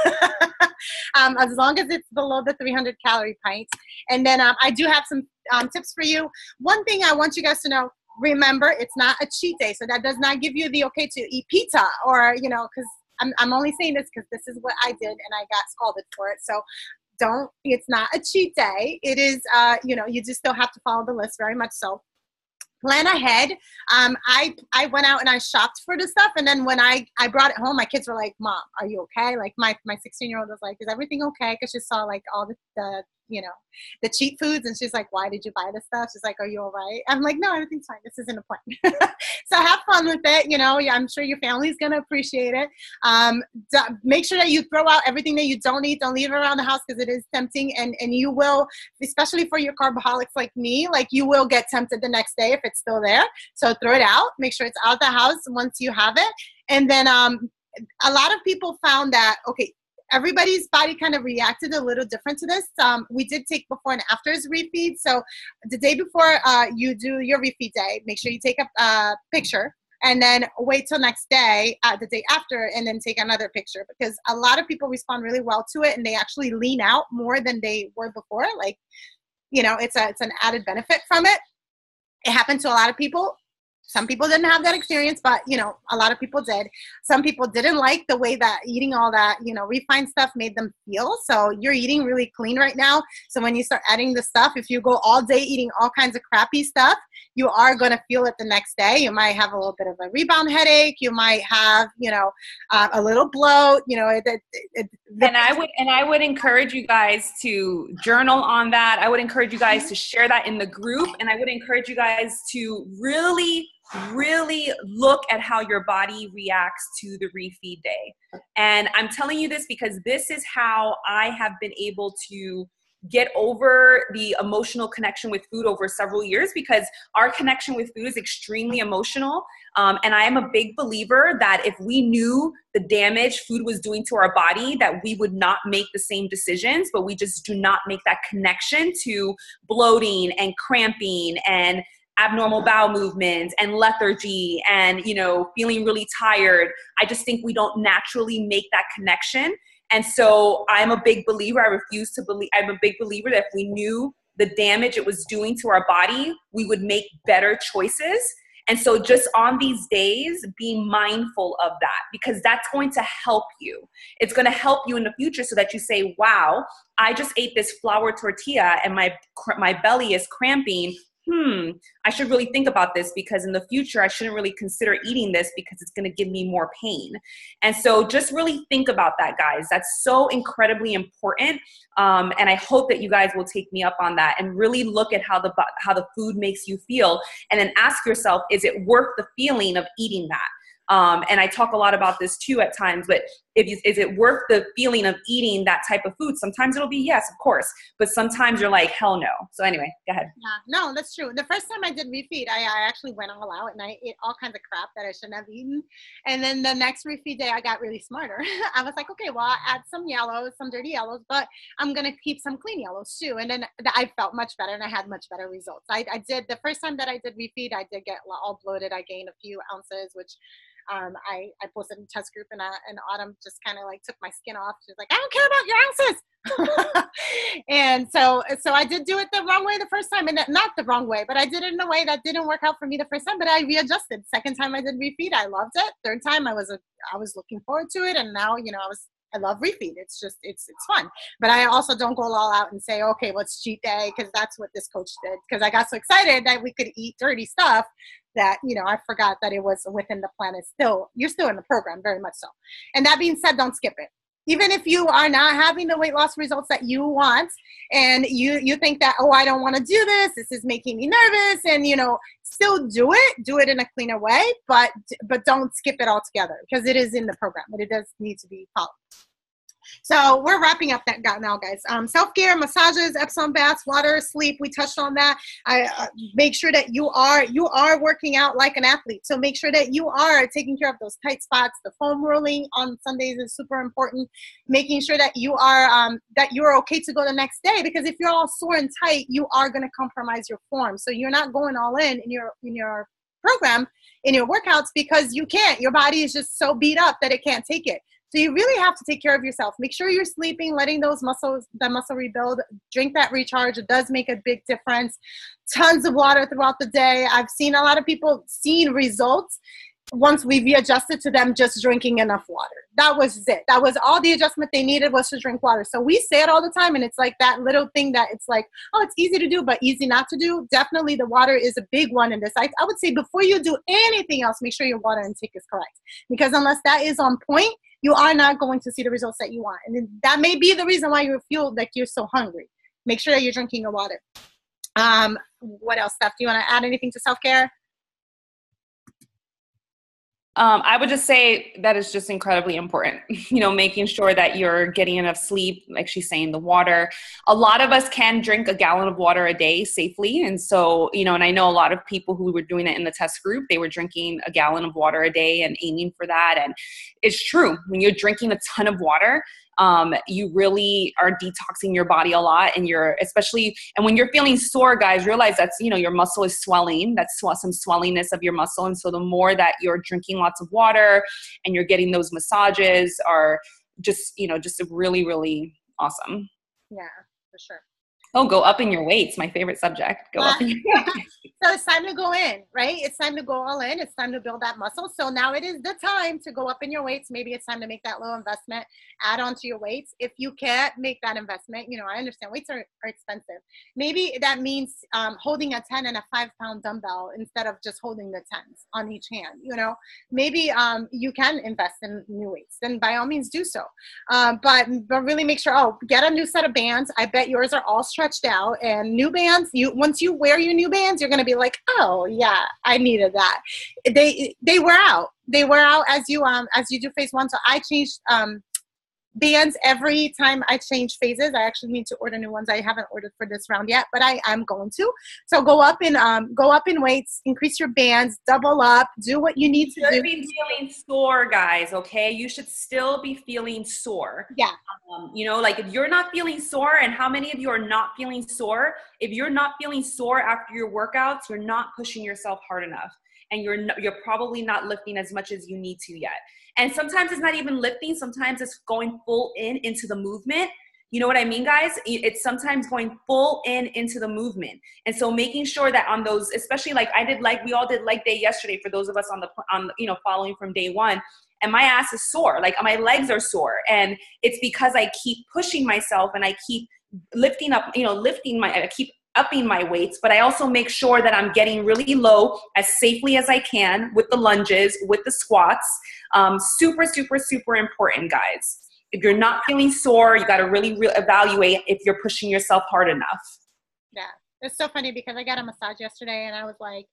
As long as it's below the 300 calorie pints. And then I do have some tips for you. One thing I want you guys to know, remember, it's not a cheat day, so that does not give you the okay to eat pizza, or because I'm only saying this because this is what I did and I got scalded for it. So it's not a cheat day. It is, you just still have to follow the list, very much so. Plan ahead. I went out and I shopped for the stuff, and then when I brought it home, my kids were like, "Mom, are you okay?" Like my 16-year-old was like, "Is everything okay?" Because she saw like all the cheap foods, and she's like, "Why did you buy this stuff?" She's like, "Are you all right?" I'm like, "No, everything's fine. This isn't a plan." So have fun with it. I'm sure your family's gonna appreciate it. Make sure that you throw out everything that you don't eat. Don't leave it around the house because it is tempting, and you will, especially for your carboholics like me, like you will get tempted the next day if it's still there. So throw it out. Make sure it's out the house once you have it. And then a lot of people found that, okay, everybody's body kind of reacted a little different to this. We did take before and afters refeed. So the day before you do your refeed day, make sure you take a picture, and then wait till next day, the day after, and then take another picture, because a lot of people respond really well to it, and they actually lean out more than they were before. Like, it's an added benefit from it. It happened to a lot of people. Some people didn't have that experience, but, a lot of people did. Some people didn't like the way that eating all that, refined stuff made them feel. So you're eating really clean right now. So when you start adding the stuff, if you go all day eating all kinds of crappy stuff, you are going to feel it the next day. You might have a little bit of a rebound headache. You might have, a little bloat, and I would encourage you guys to journal on that. I would encourage you guys to share that in the group. And I would encourage you guys to really look at how your body reacts to the refeed day. And I'm telling you this because this is how I have been able to get over the emotional connection with food over several years, because our connection with food is extremely emotional. And I am a big believer that if we knew the damage food was doing to our body, that we would not make the same decisions, but we just do not make that connection to bloating and cramping and abnormal bowel movements and lethargy and, feeling really tired. I just think we don't naturally make that connection. And so I'm a big believer. I'm a big believer that if we knew the damage it was doing to our body, we would make better choices. And so just on these days, be mindful of that, because that's going to help you. It's going to help you in the future so that you say, wow, I just ate this flour tortilla and my belly is cramping. I should really think about this, because in the future, I shouldn't really consider eating this because it's going to give me more pain. And so just really think about that, guys. That's so incredibly important. And I hope that you guys will take me up on that and really look at how the food makes you feel. And then ask yourself, is it worth the feeling of eating that? And I talk a lot about this too at times, but is it worth the feeling of eating that type of food? Sometimes it'll be yes, of course, but sometimes you're like, hell no. So anyway, go ahead. Yeah, no, that's true. The first time I did refeed, I actually went all out and I ate all kinds of crap that I shouldn't have eaten. And then the next refeed day, I got really smarter. I was like, okay, well, I'll add some yellows, some dirty yellows, but I'm going to keep some clean yellows too. And then I felt much better and I had much better results. I did, the first time that I did refeed, I did get all bloated. I gained a few ounces, which I posted in the test group, and Autumn just kind of like took my skin off. She's like, I don't care about your ounces. And so I did do it the wrong way the first time, and not the wrong way, but I did it in a way that didn't work out for me the first time, but I readjusted. Second time I did refeed, I loved it. Third time I was looking forward to it. And now, I was I love refeed. It's just, it's fun. But I also don't go all out and say, okay, let's cheat day, because that's what this coach did. Because I got so excited that we could eat dirty stuff that, you know, I forgot that it was within the plan. It's still, you're still in the program, very much so. And that being said, don't skip it. Even if you are not having the weight loss results that you want, and you think that, oh, I don't want to do this, this is making me nervous, and, you know, still do it in a cleaner way, but don't skip it altogether, because it is in the program, but it does need to be followed. So we're wrapping up that now, guys. Self-care, massages, Epsom baths, water, sleep. We touched on that. I make sure that you are working out like an athlete. So make sure that you are taking care of those tight spots. The foam rolling on Sundays is super important. Making sure that you are that you're okay to go the next day, because if you're all sore and tight, you are going to compromise your form. So you're not going all in your program, in your workouts, because you can't. Your body is just so beat up that it can't take it. So you really have to take care of yourself. Make sure you're sleeping, letting the muscle rebuild. Drink that recharge. It does make a big difference. Tons of water throughout the day. I've seen a lot of people seeing results once we've adjusted to them just drinking enough water. That was it. That was all the adjustment they needed, was to drink water. So we say it all the time, and it's like that little thing that it's like, oh, it's easy to do, but easy not to do. Definitely the water is a big one in this. I would say before you do anything else, make sure your water intake is correct, because unless that is on point, you are not going to see the results that you want. And that may be the reason why you feel like you're so hungry. Make sure that you're drinking your water. What else, Steph? Do you want to add anything to self-care? I would just say that is just incredibly important, you know, making sure that you're getting enough sleep, like she's saying, the water. A lot of us can drink a gallon of water a day safely. And so, you know, and I know a lot of people who were doing it in the test group, they were drinking a gallon of water a day and aiming for that. And it's true, when you're drinking a ton of water, you really are detoxing your body a lot, and and when you're feeling sore, guys, realize that's, you know, your muscle is swelling. That's some swellingness of your muscle. And so the more that you're drinking lots of water and you're getting those massages are just, you know, just really, really awesome. Yeah, for sure. Oh, go up in your weights. My favorite subject. Go up in your weights. So it's time to go in, right? It's time to go all in. It's time to build that muscle. So now it is the time to go up in your weights. Maybe it's time to make that little investment, add on to your weights. If you can't make that investment, you know, I understand weights are expensive. Maybe that means holding a 10 and a 5-pound dumbbell instead of just holding the 10s on each hand, you know. Maybe you can invest in new weights, then by all means do so. But really make sure, get a new set of bands. I bet yours are all stretched out, and new bands, once you wear your new bands, you're going to be like, oh yeah, I needed that. They wear out. They wear out as you do phase one. So I changed bands every time I change phases. I actually need to order new ones. I haven't ordered for this round yet, but I'm going to. So go up in weights, increase your bands, double up, do what you need to do. You should be feeling sore, guys, okay? You should still be feeling sore. Yeah. You know, like if you're not feeling sore, and how many of you are not feeling sore? If you're not feeling sore after your workouts, you're not pushing yourself hard enough. And you're probably not lifting as much as you need to yet. And sometimes it's not even lifting. Sometimes it's going full into the movement. You know what I mean, guys? It's sometimes going full into the movement. And so making sure that on those, especially like we all did leg day yesterday for those of us on you know, following from day one. And my ass is sore. Like my legs are sore. And it's because I keep pushing myself, and I keep lifting up, you know, I keep upping my weights, but I also make sure that I'm getting really low as safely as I can with the lunges, with the squats. Super, super, super important, guys. If you're not feeling sore, you got to really evaluate if you're pushing yourself hard enough. Yeah. It's so funny because I got a massage yesterday, and I was like,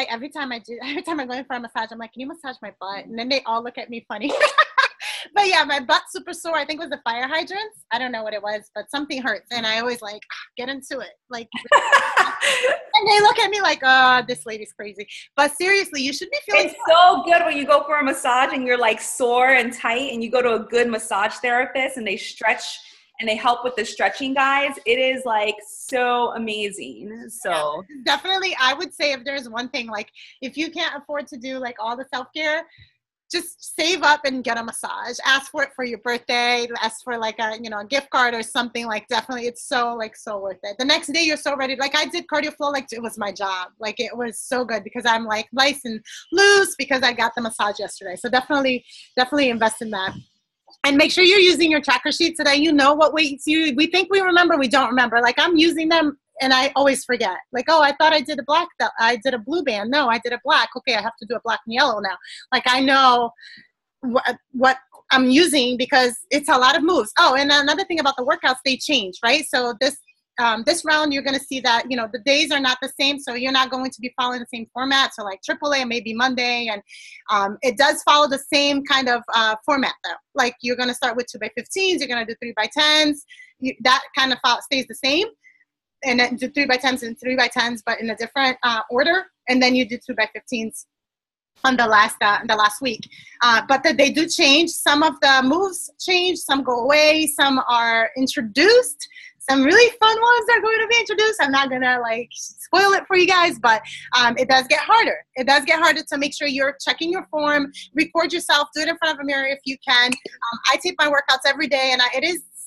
every time I'm going for a massage, I'm like, can you massage my butt? And then they all look at me funny. But yeah, my butt's super sore. I think it was the fire hydrants. I don't know what it was, but something hurts. And I always like, get into it. Like, and they look at me like, this lady's crazy. But seriously, you should be feeling so good when you go for a massage and you're like sore and tight, and you go to a good massage therapist and they stretch and they help with the stretching, guys. It is like so amazing. So yeah, definitely, I would say if there's one thing, like if you can't afford to do like all the self-care, just save up and get a massage. Ask for it for your birthday. Ask for like a gift card or something. Like definitely, it's so worth it. The next day you're so ready. Like I did cardio flow like it was my job. Like it was so good because I'm like nice and loose because I got the massage yesterday. So definitely invest in that. And make sure you're using your tracker sheet so that you know what weights we think we remember, we don't remember. Like I'm using them and I always forget. Like, oh, I thought I did I did a blue band. No, I did a black. Okay, I have to do a black and yellow now. Like I know what I'm using because it's a lot of moves. Oh, and another thing about the workouts, they change, right? So this round, you're going to see that, you know, the days are not the same. So you're not going to be following the same format. So like AAA, maybe Monday. And it does follow the same kind of format though. Like you're going to start with 2x15s. You're going to do 3x10s. That kind of stays the same. And then do 3x10s and 3x10s, but in a different order. And then you do 2x15s on the last week. But they do change. Some of the moves change. Some go away. Some are introduced. Some really fun ones are going to be introduced. I'm not going to like spoil it for you guys, but it does get harder. It does get harder to make sure you're checking your form, record yourself, do it in front of a mirror if you can. I tape my workouts every day, and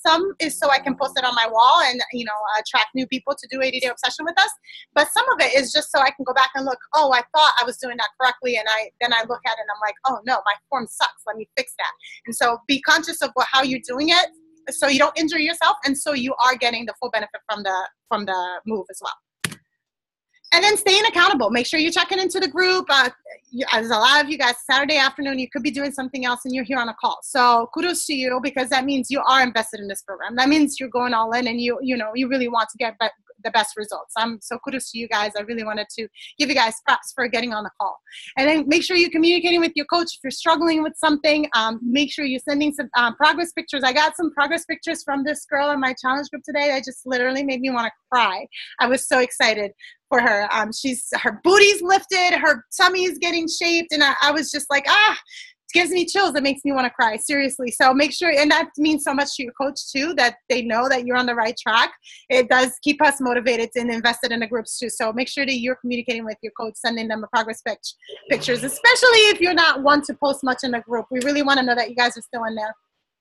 some is so I can post it on my wall and, you know, attract new people to do 80-Day Obsession with us. But some of it is just so I can go back and look, oh, I thought I was doing that correctly. And then I look at it and I'm like, oh no, my form sucks. Let me fix that. And so be conscious of how you're doing it, so you don't injure yourself, and so you are getting the full benefit from the move as well. And then staying accountable. Make sure you're checking into the group. As a lot of you guys, Saturday afternoon, you could be doing something else and you're here on a call. So kudos to you, because that means you are invested in this program. That means you're going all in and you really want to get the best results. So kudos to you guys. I really wanted to give you guys props for getting on the call. And then make sure you're communicating with your coach. If you're struggling with something, make sure you're sending some progress pictures. I got some progress pictures from this girl in my challenge group today that just literally made me want to cry. I was so excited for her. Her booty's lifted, her tummy's getting shaped, and I was just like, it gives me chills. It makes me want to cry, seriously. So make sure, and that means so much to your coach too, that they know that you're on the right track. It does keep us motivated and invested in the groups too. So make sure that you're communicating with your coach, sending them a progress pictures, especially if you're not one to post much in the group. We really want to know that you guys are still in there.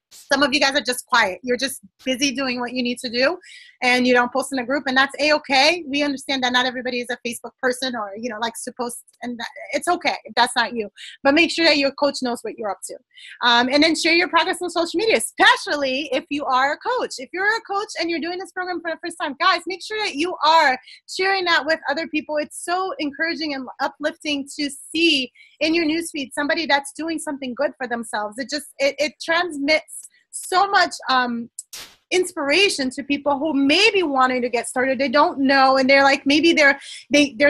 Some of you guys are just quiet. You're just busy doing what you need to do, and you don't post in a group, and that's A-okay. We understand that not everybody is a Facebook person or, you know, likes to post, and it's okay if that's not you. But make sure that your coach knows what you're up to. And then share your progress on social media, especially if you are a coach. If you're a coach and you're doing this program for the first time, guys, make sure that you are sharing that with other people. It's so encouraging and uplifting to see in your newsfeed somebody that's doing something good for themselves. It transmits so much inspiration to people who may be wanting to get started. They don't know, and they're like, maybe they're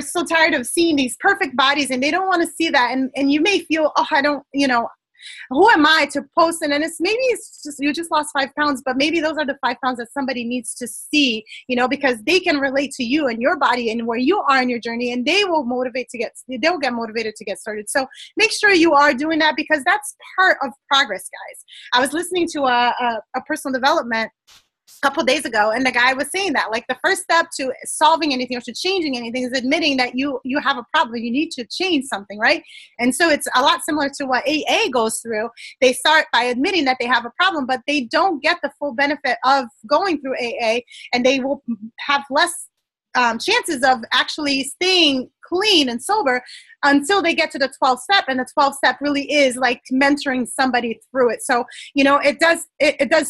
so tired of seeing these perfect bodies, and they don't want to see that. And you may feel, oh, I don't, you know, who am I to post? And it's just you just lost 5 pounds, but maybe those are the 5 pounds that somebody needs to see, you know, because they can relate to you and your body and where you are in your journey, and they'll get motivated to get started. So make sure you are doing that, because that's part of progress, guys. I was listening to a personal development a couple of days ago, and the guy was saying that, like, the first step to solving anything or to changing anything is admitting that you have a problem. You need to change something, right? And so it's a lot similar to what AA goes through. They start by admitting that they have a problem, but they don't get the full benefit of going through AA, and they will have less chances of actually staying clean and sober until they get to the 12th step. And the 12th step really is like mentoring somebody through it. So, you know, it does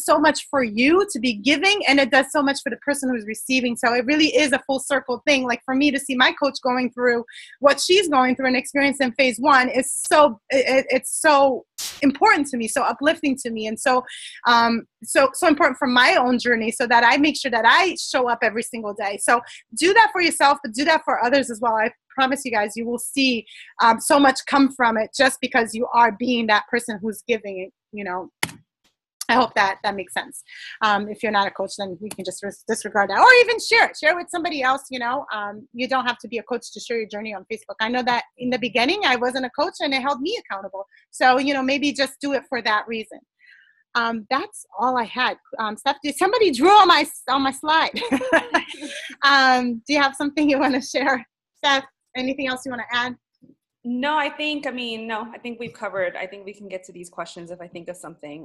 so much for you to be giving, and it does so much for the person who's receiving. So it really is a full circle thing. Like for me to see my coach going through what she's going through and experience in phase 1 is it's so important to me, so uplifting to me, and so important for my own journey, so that I make sure that I show up every single day. So do that for yourself, but do that for others as well. I promise you guys, you will see so much come from it, just because you are being that person who's giving it, you know. I hope that makes sense. If you're not a coach, then we can just disregard that, or even share it with somebody else. You know, you don't have to be a coach to share your journey on Facebook. I know that in the beginning I wasn't a coach, and it held me accountable. So, you know, maybe just do it for that reason. That's all I had. Steph, somebody drew on my slide. Do you have something you want to share, Steph? Anything else you want to add? No, I think we've covered. I think we can get to these questions. If I think of something,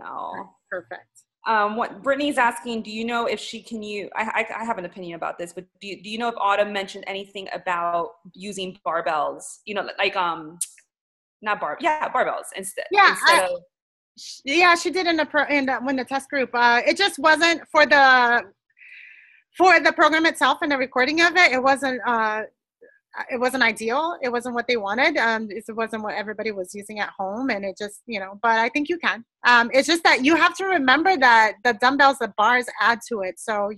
Perfect. What Brittany's asking, do you know if she can use, I have an opinion about this, but do you know if Autumn mentioned anything about using barbells, you know, like, barbells instead of. Yeah, she did in when the test group. It just wasn't for the program itself and the recording of it. It wasn't ideal. It wasn't what they wanted. It wasn't what everybody was using at home, and it just, but I think you can. It's just that you have to remember that the dumbbells, the bars add to it. So,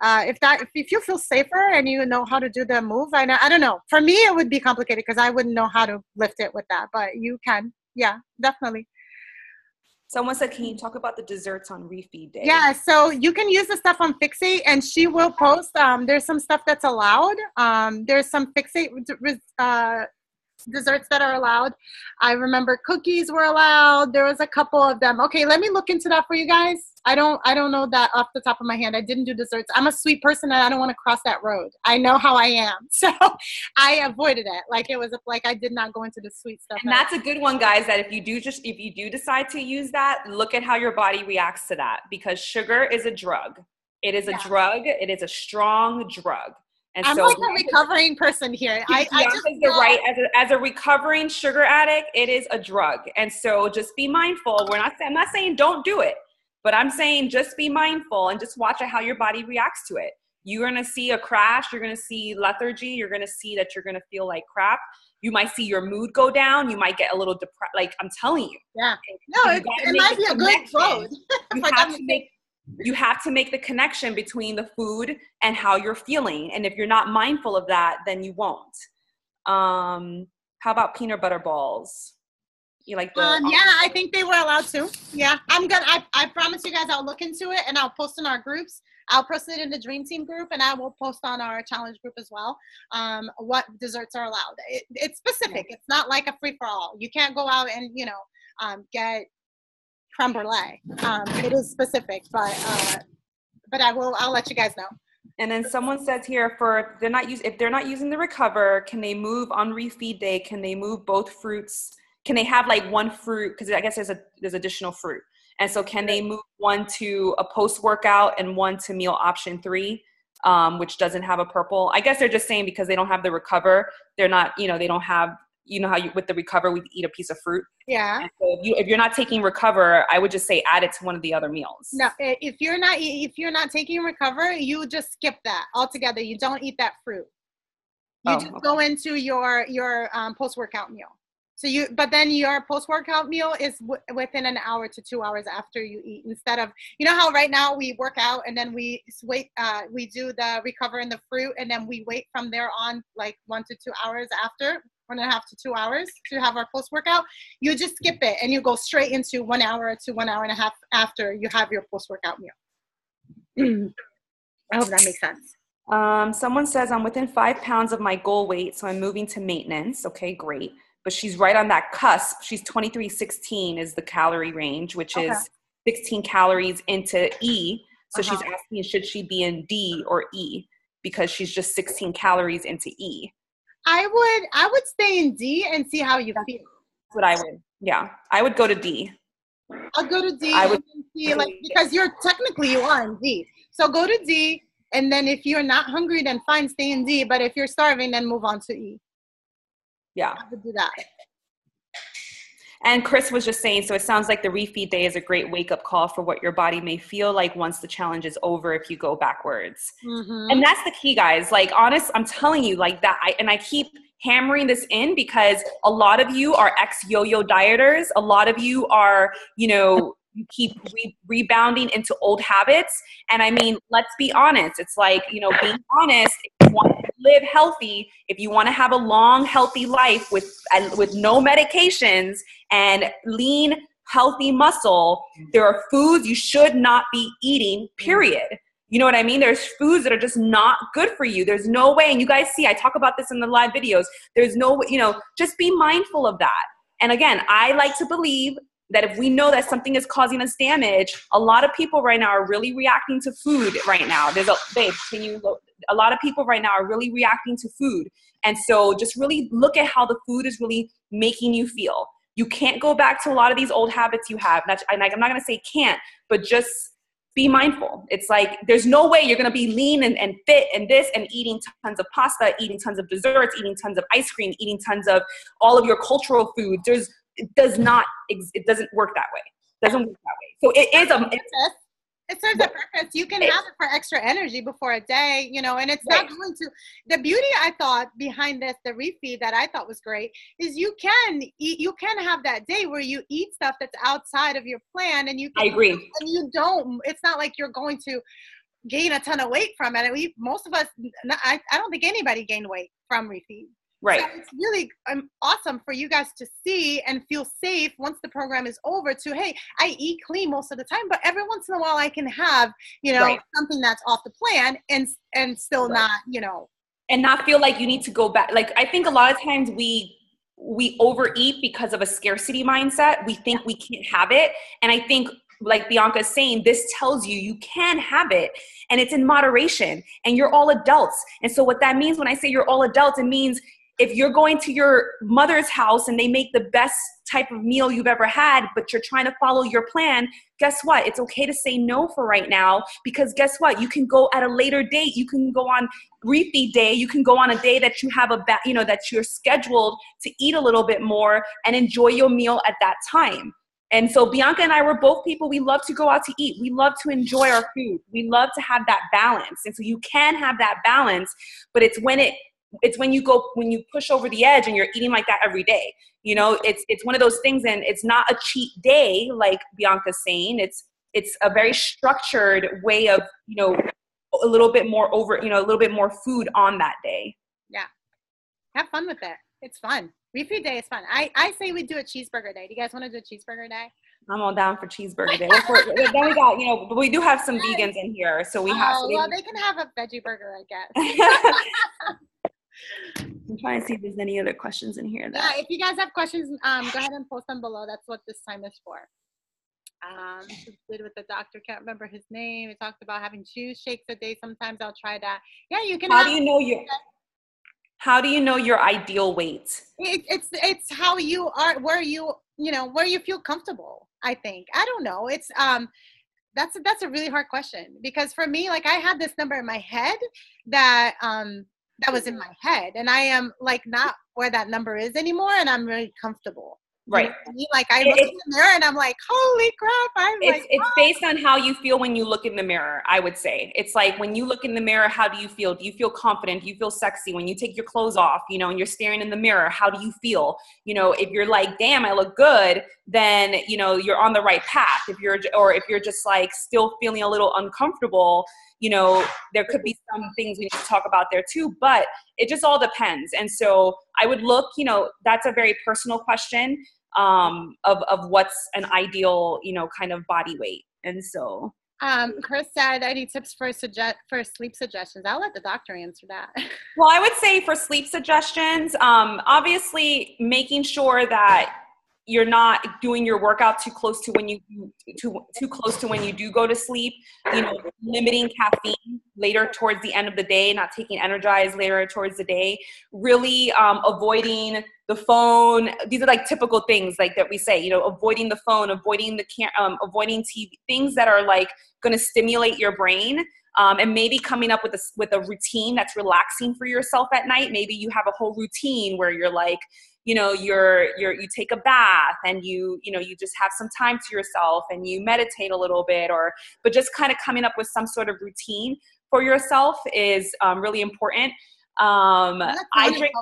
if you feel safer and you know how to do the move, I don't know. For me, it would be complicated because I wouldn't know how to lift it with that, but you can. Yeah, definitely. Someone said, can you talk about the desserts on refeed day? Yeah, so you can use the stuff on Fixate, and she will post. There's some stuff that's allowed. There's some Fixate desserts that are allowed. I remember cookies were allowed. There was a couple of them. Okay, let me look into that for you guys. I don't know that off the top of my head. I didn't do desserts. I'm a sweet person and I don't want to cross that road. I know how I am. So I avoided it. Like it was like I did not go into the sweet stuff. And that's a good one, guys, that if you do decide to use that, look at how your body reacts to that, because sugar is a drug. It is a drug. It is a strong drug. And I'm so like a recovering person here. I just right as a recovering sugar addict, it is a drug. And so just be mindful. I'm not saying don't do it, but I'm saying just be mindful and just watch how your body reacts to it. You're going to see a crash. You're going to see lethargy. You're going to see that you're going to feel like crap. You might see your mood go down. You might get a little depressed. Like I'm telling you. Yeah. No, it might be a good road. You have to make the connection between the food and how you're feeling. And if you're not mindful of that, then you won't. How about peanut butter balls? You like the yeah, I think they were allowed to. Yeah. I promise you guys I'll look into it and I'll post in our groups. I'll post it in the Dream Team group and I will post on our challenge group as well. What desserts are allowed. It's specific. Yeah. It's not like a free for all. You can't go out and, get creme brulee. It is specific, but I'll let you guys know. And then someone says here, if they're not using the Recover, can they move on refeed day? Can they move both fruits? Can they have like one fruit? Because I guess there's additional fruit. And so can they move one to a post-workout and one to meal option 3, which doesn't have a purple? I guess they're just saying because they don't have the Recover, they're not, they don't have, how you, with the Recover, we eat a piece of fruit. Yeah. And so if you're not taking Recover, I would just say add it to one of the other meals. No, if you're not taking Recover, you just skip that altogether. You don't eat that fruit. You just go into your post-workout meal. So but then your post-workout meal is within an hour to 2 hours after you eat, instead of, how right now we work out and then we wait, we do the Recover and the fruit, and then we wait from there on like 1 to 2 hours after, 1.5 to 2 hours to have our post-workout. You just skip it and you go straight into 1 hour to 1 hour and a half after you have your post-workout meal. I hope that makes sense. Someone says, I'm within 5 pounds of my goal weight, so I'm moving to maintenance. Okay, great. But she's right on that cusp. She's 2316 is the calorie range, which is 16 calories into E. So she's asking, should she be in D or E? Because she's just 16 calories into E. I would stay in D and see how you feel. That's what I would. Yeah, I would go to D. I'll go to D. I would see, because you are in D. So go to D, and then if you're not hungry, then fine, stay in D. But if you're starving, then move on to E. Yeah. I would do that. And Chris was just saying, so it sounds like the refeed day is a great wake-up call for what your body may feel like once the challenge is over if you go backwards. Mm-hmm. And that's the key, guys. Like, I'm telling you, like that. I keep hammering this in because a lot of you are ex-yo-yo dieters. A lot of you are, you keep rebounding into old habits. And I mean, let's be honest. It's like, being honest, if you want to live healthy, if you want to have a long, healthy life with no medications and lean, healthy muscle, there are foods you should not be eating, period. You know what I mean? There's foods that are just not good for you. There's no way. And you guys see, I talk about this in the live videos. There's no, just be mindful of that. And again, I like to believe that if we know that something is causing us damage, a lot of people right now are really reacting to food right now. A lot of people right now are really reacting to food. And so just really look at how the food is really making you feel. You can't go back to a lot of these old habits you have. I'm not going to say can't, but just be mindful. It's like, there's no way you're going to be lean and fit and this and eating tons of pasta, eating tons of desserts, eating tons of ice cream, eating tons of all of your cultural foods. There's it doesn't work that way. It doesn't work that way. So it serves a purpose. You can have it for extra energy before a day, you know, and it's not going to, the beauty I thought behind this, the refeed that I thought was great, is you can have that day where you eat stuff that's outside of your plan, and I agree. And you don't, it's not like you're going to gain a ton of weight from it. Most of us, I don't think anybody gained weight from refeed. Right. So it's really awesome for you guys to see and feel safe once the program is over to, hey, I eat clean most of the time, but every once in a while I can have, you know, something that's off the plan and still not, you know. And not feel like you need to go back. Like, I think a lot of times we overeat because of a scarcity mindset. We think we can't have it. And I think, like Bianca is saying, this tells you can have it, and it's in moderation, and you're all adults. And so what that means when I say you're all adults, it means if you're going to your mother's house and they make the best type of meal you've ever had, but you're trying to follow your plan, guess what? It's okay to say no for right now, because guess what? You can go at a later date. You can go on refeed day. You can go on a day that you have that you're scheduled to eat a little bit more and enjoy your meal at that time. And so Bianca and I were both people, we love to go out to eat. We love to enjoy our food. We love to have that balance. And so you can have that balance, but it's when you push over the edge and you're eating like that every day. You know, it's one of those things, and it's not a cheat day like Bianca's saying. It's a very structured way of, you know, a little bit more food on that day. Yeah. Have fun with it. It's fun. Refeed day is fun. I say we do a cheeseburger day. Do you guys want to do a cheeseburger day? I'm all down for cheeseburger day. Then we got, you know, but we do have some vegans in here, so we have. Well, they can have a veggie burger, I guess. I'm trying to see if there's any other questions in here. Yeah, if you guys have questions, go ahead and post them below. That's what this time is for. Did with the doctor, can't remember his name. He talked about having 2 shakes a day. Sometimes I'll try that. Yeah, you can. How do you know your ideal weight? It's how you are, where you feel comfortable. I think. I don't know. It's that's a really hard question, because for me, like, I had this number in my head that was in my head, and I am like not where that number is anymore, and I'm really comfortable. Right. You know what I mean? Like, I look in the mirror and I'm like, holy crap. It's based on how you feel when you look in the mirror, I would say. It's like, when you look in the mirror, how do you feel? Do you feel confident? Do you feel sexy? When you take your clothes off, you know, and you're staring in the mirror, how do you feel? You know, if you're like, damn, I look good, then, you know, you're on the right path. If you're just like still feeling a little uncomfortable, you know, there could be some things we need to talk about there too, but it just all depends. And so I would look, you know, that's a very personal question of what's an ideal, you know, kind of body weight. And so Chris said, I need tips for sleep suggestions. I'll let the doctor answer that. Well, I would say for sleep suggestions, obviously making sure that you're not doing your workout too close to when you do go to sleep, you know, limiting caffeine later towards the end of the day, not taking Energize later towards the day, really avoiding the phone. These are like typical things like that we say, you know, avoiding the phone, avoiding avoiding TV, things that are like going to stimulate your brain. And maybe coming up with a routine that's relaxing for yourself at night. Maybe you have a whole routine where you're like, you know, you take a bath and you just have some time to yourself and you meditate a little bit, but just kind of coming up with some sort of routine for yourself is really important. I drink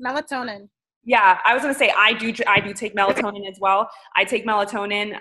melatonin. Yeah, I was gonna say I do take melatonin as well. I take melatonin,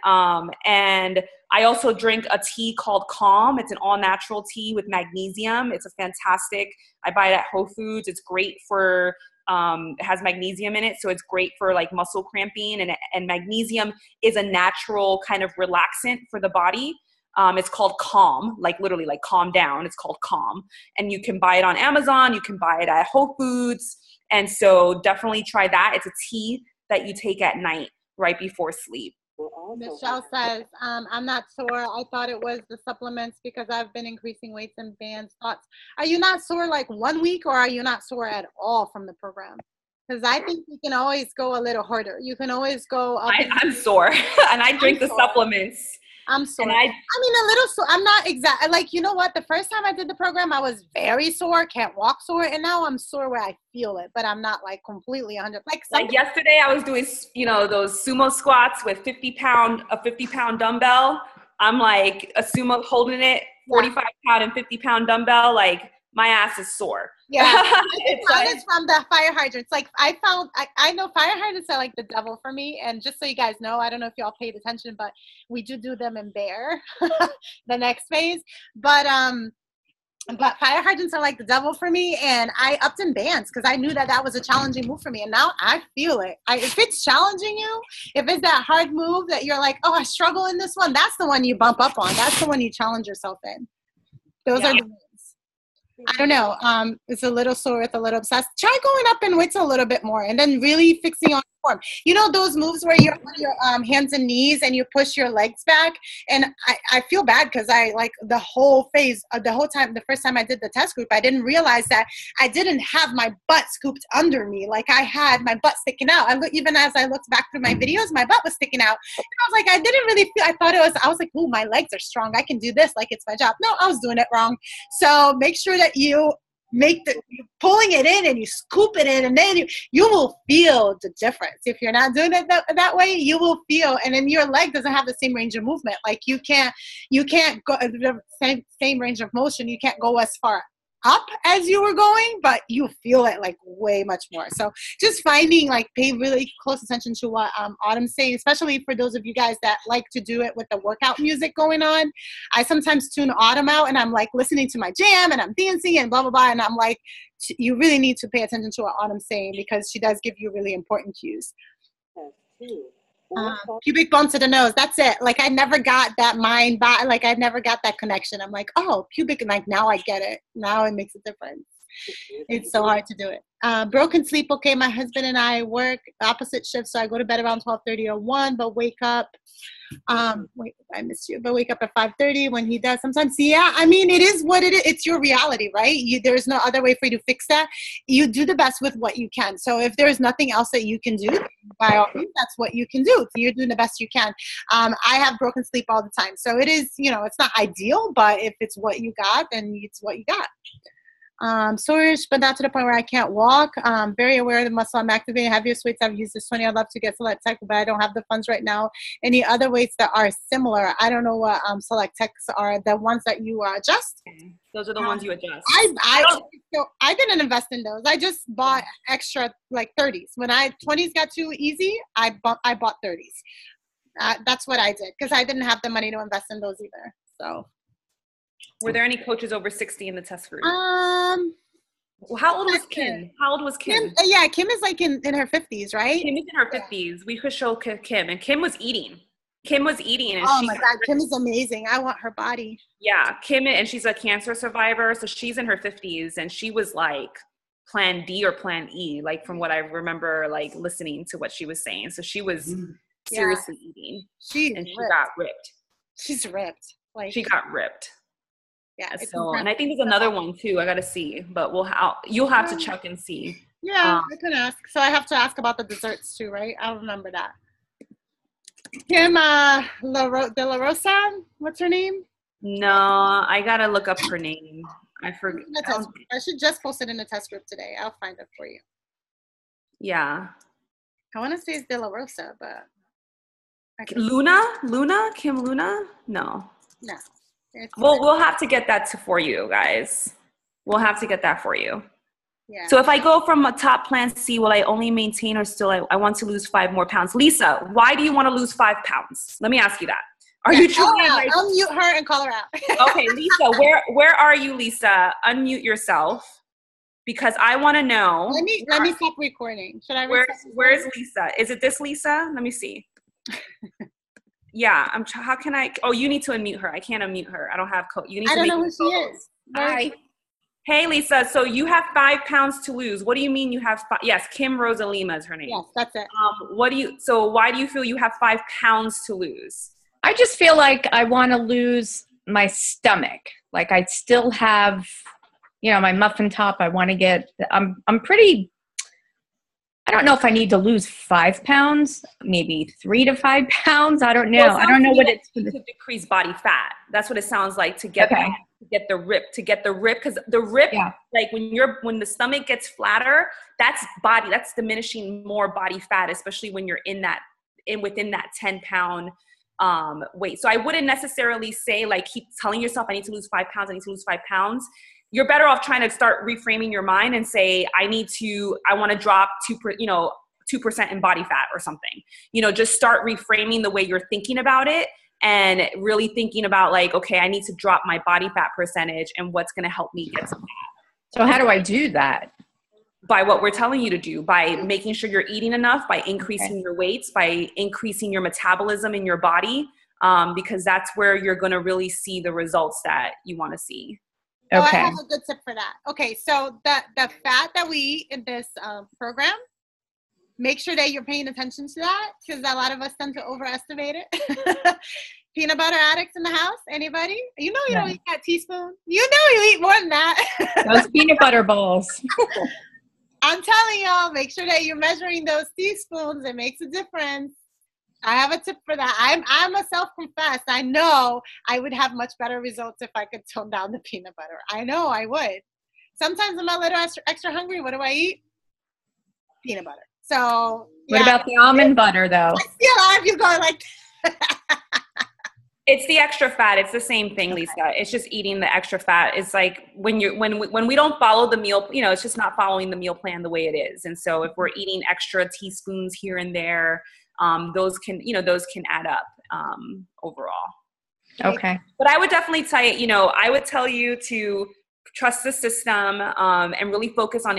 and I also drink a tea called Calm. It's an all-natural tea with magnesium. It's a fantastic. I buy it at Whole Foods. It's great for. It has magnesium in it, so it's great for like muscle cramping. And magnesium is a natural kind of relaxant for the body. It's called Calm, like literally like calm down. It's called Calm, and you can buy it on Amazon. You can buy it at Whole Foods. And so definitely try that. It's a tea that you take at night right before sleep. Michelle says, I'm not sore. I thought it was the supplements because I've been increasing weights and bands. Thoughts. Are you not sore like 1 week, or are you not sore at all from the program? Because I think you can always go a little harder. You can always go up. I'm sore and I drink the supplements. I'm sore. And I mean, a little sore. I'm not exact. Like, you know what? The first time I did the program, I was very sore, can't walk sore. And now I'm sore where I feel it, but I'm not like completely 100. Like yesterday I was doing, those sumo squats with a 50 pound dumbbell. I'm like a sumo holding it, 45 pound and 50 pound dumbbell. Like my ass is sore. Yeah. It's from the fire hydrants. Like I know fire hydrants are like the devil for me. And just so you guys know, I don't know if y'all paid attention, but we do them in bear, the next phase. But fire hydrants are like the devil for me, and I upped in bands because I knew that was a challenging move for me, and now I feel it. If it's challenging you, if it's that hard move that you're like, oh, I struggle in this one, that's the one you bump up on. That's the one you challenge yourself in. Those are the moves. I don't know. It's a little sore, it's a little obsessed. Try going up in weights a little bit more, and then really fixing on form. You know those moves where you're on your hands and knees and you push your legs back? And I feel bad because I like the whole phase, the whole time, the first time I did the test group, I didn't realize that I didn't have my butt scooped under me. Like I had my butt sticking out. Even as I looked back through my videos, my butt was sticking out. And I was like, I didn't really feel, I was like, oh, my legs are strong. I can do this like it's my job. No, I was doing it wrong. So make sure that you pulling it in and you scoop it in, and then you will feel the difference. If you're not doing it that way, you will feel, and then your leg doesn't have the same range of movement. Like you can't go the same range of motion. You can't go as far up as you were going, but you feel it like way much more. So just finding, like, pay really close attention to what Autumn's saying, especially for those of you guys that like to do it with the workout music going on. I sometimes tune Autumn out and I'm like listening to my jam and I'm dancing and blah, blah, blah. And I'm like, you really need to pay attention to what Autumn's saying because she does give you really important cues. Pubic bone to the nose. That's it. Like I never got that mind body. Like I never got that connection. I'm like, oh, pubic, and like now I get it. Now it makes a difference. It's so hard to do it. Broken sleep. Okay, my husband and I work opposite shifts, so I go to bed around 12:30 or 1, but wake up. Wait, I missed you. But wake up at 5:30 when he does. Sometimes, yeah. I mean, it is what it is. It's your reality, right? There's no other way for you to fix that. You do the best with what you can. So if there's nothing else that you can do, by all means, that's what you can do. So you're doing the best you can. I have broken sleep all the time, so it is. It's not ideal, but if it's what you got, then it's what you got. Sorish, but not to the point where I can't walk. Very aware of the muscle I'm activating. Heaviest weights I've used this 20. I'd love to get Select Tech, but I don't have the funds right now. Any other weights that are similar? I don't know what Select Techs are. The ones that you adjust? Those are the ones you adjust. I didn't invest in those. I just bought extra like 30s. When 20s got too easy, I bought 30s. That's what I did because I didn't have the money to invest in those either. So. Were there any coaches over 60 in the test group? How old was Kim? Kim is like in her 50s, right? Kim is in her 50s. We could show Kim, and Kim was eating. And oh my God, Kim is amazing. I want her body. Yeah, Kim, and she's a cancer survivor, so she's in her 50s, and she was like Plan D or Plan E, like from what I remember, like listening to what she was saying. So she was seriously eating, she got ripped. She's ripped. Like she got ripped. Yeah. So, and I think there's another one too. I got to see, but you'll have to check and see. Yeah, I can ask. So I have to ask about the desserts too, right? I'll remember that. Kim De La Rosa, what's her name? No, I got to look up her name. I forget. I should just post it in the test group today. I'll find it for you. Yeah. I want to say it's De La Rosa, but. Luna? Kim Luna? No. No. Well, we'll have to get that for you guys. We'll have to get that for you. Yeah. So if I go from a top plan C, will I only maintain or still I want to lose 5 more pounds? Lisa, why do you want to lose 5 pounds? Let me ask you that. Are you truly? I'll mute her and call her out. Okay, Lisa, where are you, Lisa? Unmute yourself because I want to know. Let me stop recording. Should I? Where's Lisa? Is it this Lisa? Let me see. Yeah, how can I? Oh, you need to unmute her. I can't unmute her. I don't have code. You need to. I don't know who she is. Hi. Hey, Lisa. So you have 5 pounds to lose. What do you mean you have 5? Yes, Kim Rosa Lima is her name. Yes, that's it. Why do you feel you have 5 pounds to lose? I just feel like I want to lose my stomach. Like I still have, my muffin top. I want to get. I'm pretty I don't know if I need to lose 5 pounds, maybe 3 to 5 pounds. I don't know. Well, I don't know what it's to decrease body fat. That's what it sounds like to get okay. that, to get the rip, because the rip, like when the stomach gets flatter, that's diminishing more body fat, especially when you're within that 10-pound weight. So I wouldn't necessarily say like keep telling yourself I need to lose 5 pounds. I need to lose 5 pounds. You're better off trying to start reframing your mind and say, I want to drop 2% in body fat or something. Just start reframing the way you're thinking about it and really thinking about like, okay, I need to drop my body fat percentage and what's going to help me get to that. So how do I do that? By what we're telling you to do, by making sure you're eating enough, by increasing your weights, by increasing your metabolism in your body, because that's where you're going to really see the results that you want to see. Okay. Oh, I have a good tip for that. Okay, so the fat that we eat in this program, make sure that you're paying attention to that because a lot of us tend to overestimate it. Peanut butter addicts in the house? Anybody? You don't eat that teaspoon. You eat more than that. Those peanut butter balls. I'm telling y'all, make sure that you're measuring those teaspoons. It makes a difference. I have a tip for that. I'm a self-confessed. I know I would have much better results if I could tone down the peanut butter. I know I would. Sometimes I'm a little extra hungry. What do I eat? Peanut butter. So what about the almond butter though? I see a lot of you going like It's the extra fat. It's the same thing, Lisa. It's just eating the extra fat. It's like when we don't follow the meal, it's just not following the meal plan the way it is. And so if we're eating extra teaspoons here and there, those can add up overall. Okay. But I would definitely tell you, I would tell you to trust the system and really focus on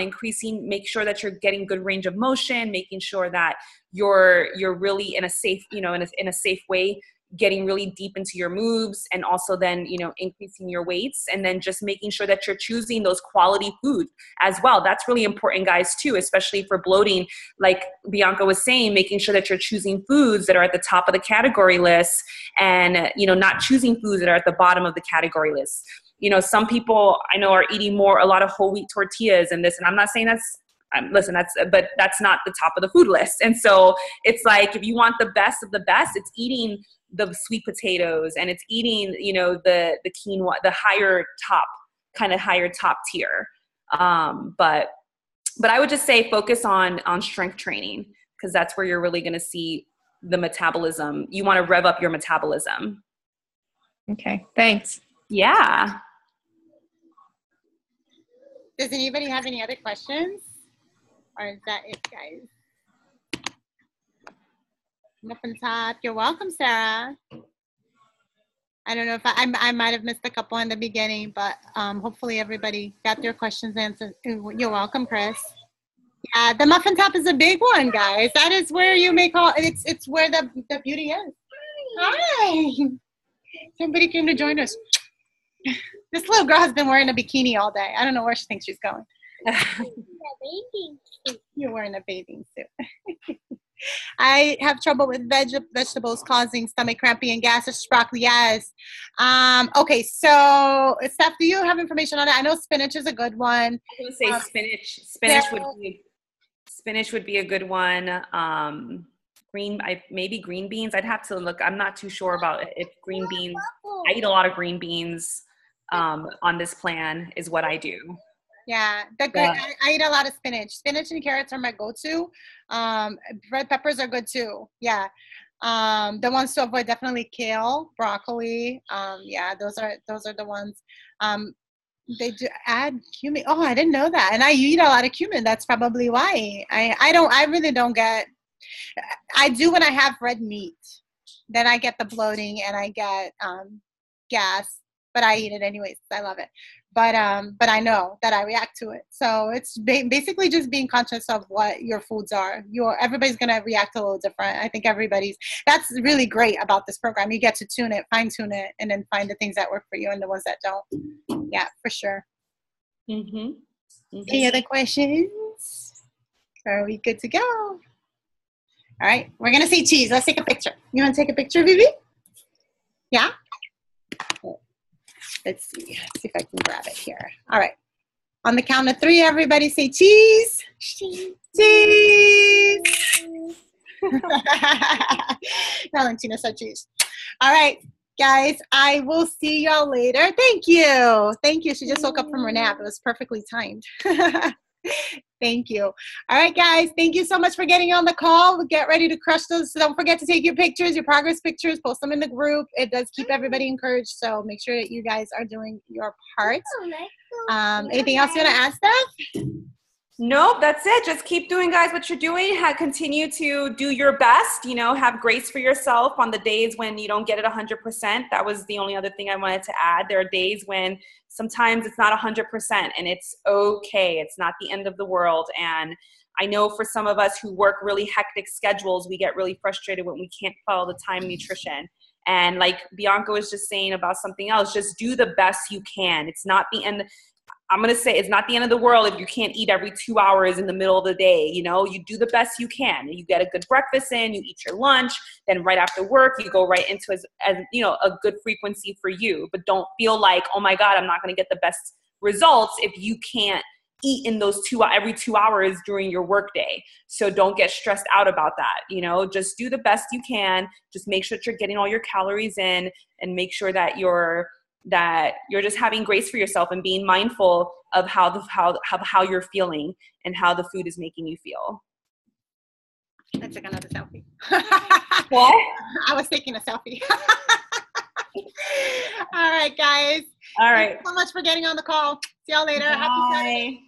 make sure that you're getting good range of motion, making sure that you're really in a safe, in a safe way, getting really deep into your moves, and also then, increasing your weights, and then just making sure that you're choosing those quality foods as well. That's really important, guys, too, especially for bloating. Like Bianca was saying, making sure that you're choosing foods that are at the top of the category list and, not choosing foods that are at the bottom of the category list. Some people I know are eating a lot of whole wheat tortillas and this, and I'm not saying but that's not the top of the food list. And so it's like, if you want the best of the best, it's eating the sweet potatoes and it's eating, the quinoa, the higher top tier. But I would just say focus on strength training, because that's where you're really going to see the metabolism. You want to rev up your metabolism. Okay. Thanks. Yeah. Does anybody have any other questions? Or is that it, guys? Muffin top. You're welcome, Sarah. I don't know if I might have missed a couple in the beginning, but hopefully everybody got their questions answered. You're welcome, Chris. Yeah, the muffin top is a big one, guys. That is where you make all. It's where the beauty is. Hi. Somebody came to join us. This little girl has been wearing a bikini all day. I don't know where she thinks she's going. You're wearing a bathing suit. I have trouble with vegetables causing stomach cramping and gas. Broccoli, yes. Okay, so Steph, do you have information on it? I know spinach is a good one. I was going to say spinach would be a good one. Maybe green beans. I'd have to look. I'm not too sure about if green beans. I eat a lot of green beans on this plan is what I do. Yeah, I eat a lot of spinach. Spinach and carrots are my go-to. Red peppers are good too. Yeah. The ones to avoid, definitely kale, broccoli. Yeah, those are the ones. They do add cumin. Oh, I didn't know that. And I eat a lot of cumin. That's probably why. I really don't get. I do when I have red meat. Then I get the bloating and I get gas. But I eat it anyways. I love it. But I know that I react to it. So it's basically just being conscious of what your foods are. Everybody's going to react a little different. I think that's really great about this program. You get to fine tune it, and then find the things that work for you and the ones that don't. Yeah, for sure. Mm-hmm. Mm-hmm. Any other questions? Are we good to go? All right, we're going to say cheese. Let's take a picture. You want to take a picture, Vivi? Yeah? Let's see if I can grab it here. All right. On the count of 3, everybody say cheese. Cheese. Cheese. Valentina said cheese. All right, guys, I will see y'all later. Thank you. Thank you. She just woke up from her nap. It was perfectly timed. Thank you. All right, guys, thank you so much for getting on the call. We'll get ready to crush those. So don't forget to take your pictures, your progress pictures, post them in the group. It does keep everybody encouraged. So make sure that you guys are doing your part. Anything else you want to add, Steph? Nope, that's it. Just keep doing, guys, what you're doing. Continue to do your best. You know, have grace for yourself on the days when you don't get it 100%. That was the only other thing I wanted to add. There are days when sometimes it's not 100%, and it's okay. It's not the end of the world. And I know for some of us who work really hectic schedules, we get really frustrated when we can't follow the time nutrition. And like Bianca was just saying about something else, just do the best you can. It's not the end. I'm going to say it's not the end of the world if you can't eat every 2 hours in the middle of the day. You know, you do the best you can. You get a good breakfast in, you eat your lunch, then right after work, you go right into as you know, a good frequency for you. But don't feel like, oh my God, I'm not going to get the best results if you can't eat in those every 2 hours during your workday. So don't get stressed out about that. You know, just do the best you can. Just make sure that you're getting all your calories in, and make sure that you're just having grace for yourself and being mindful of how you're feeling and how the food is making you feel. I took another selfie. What? I was taking a selfie. All right, guys. All right. Thanks so much for getting on the call. See y'all later. Bye. Happy Saturday.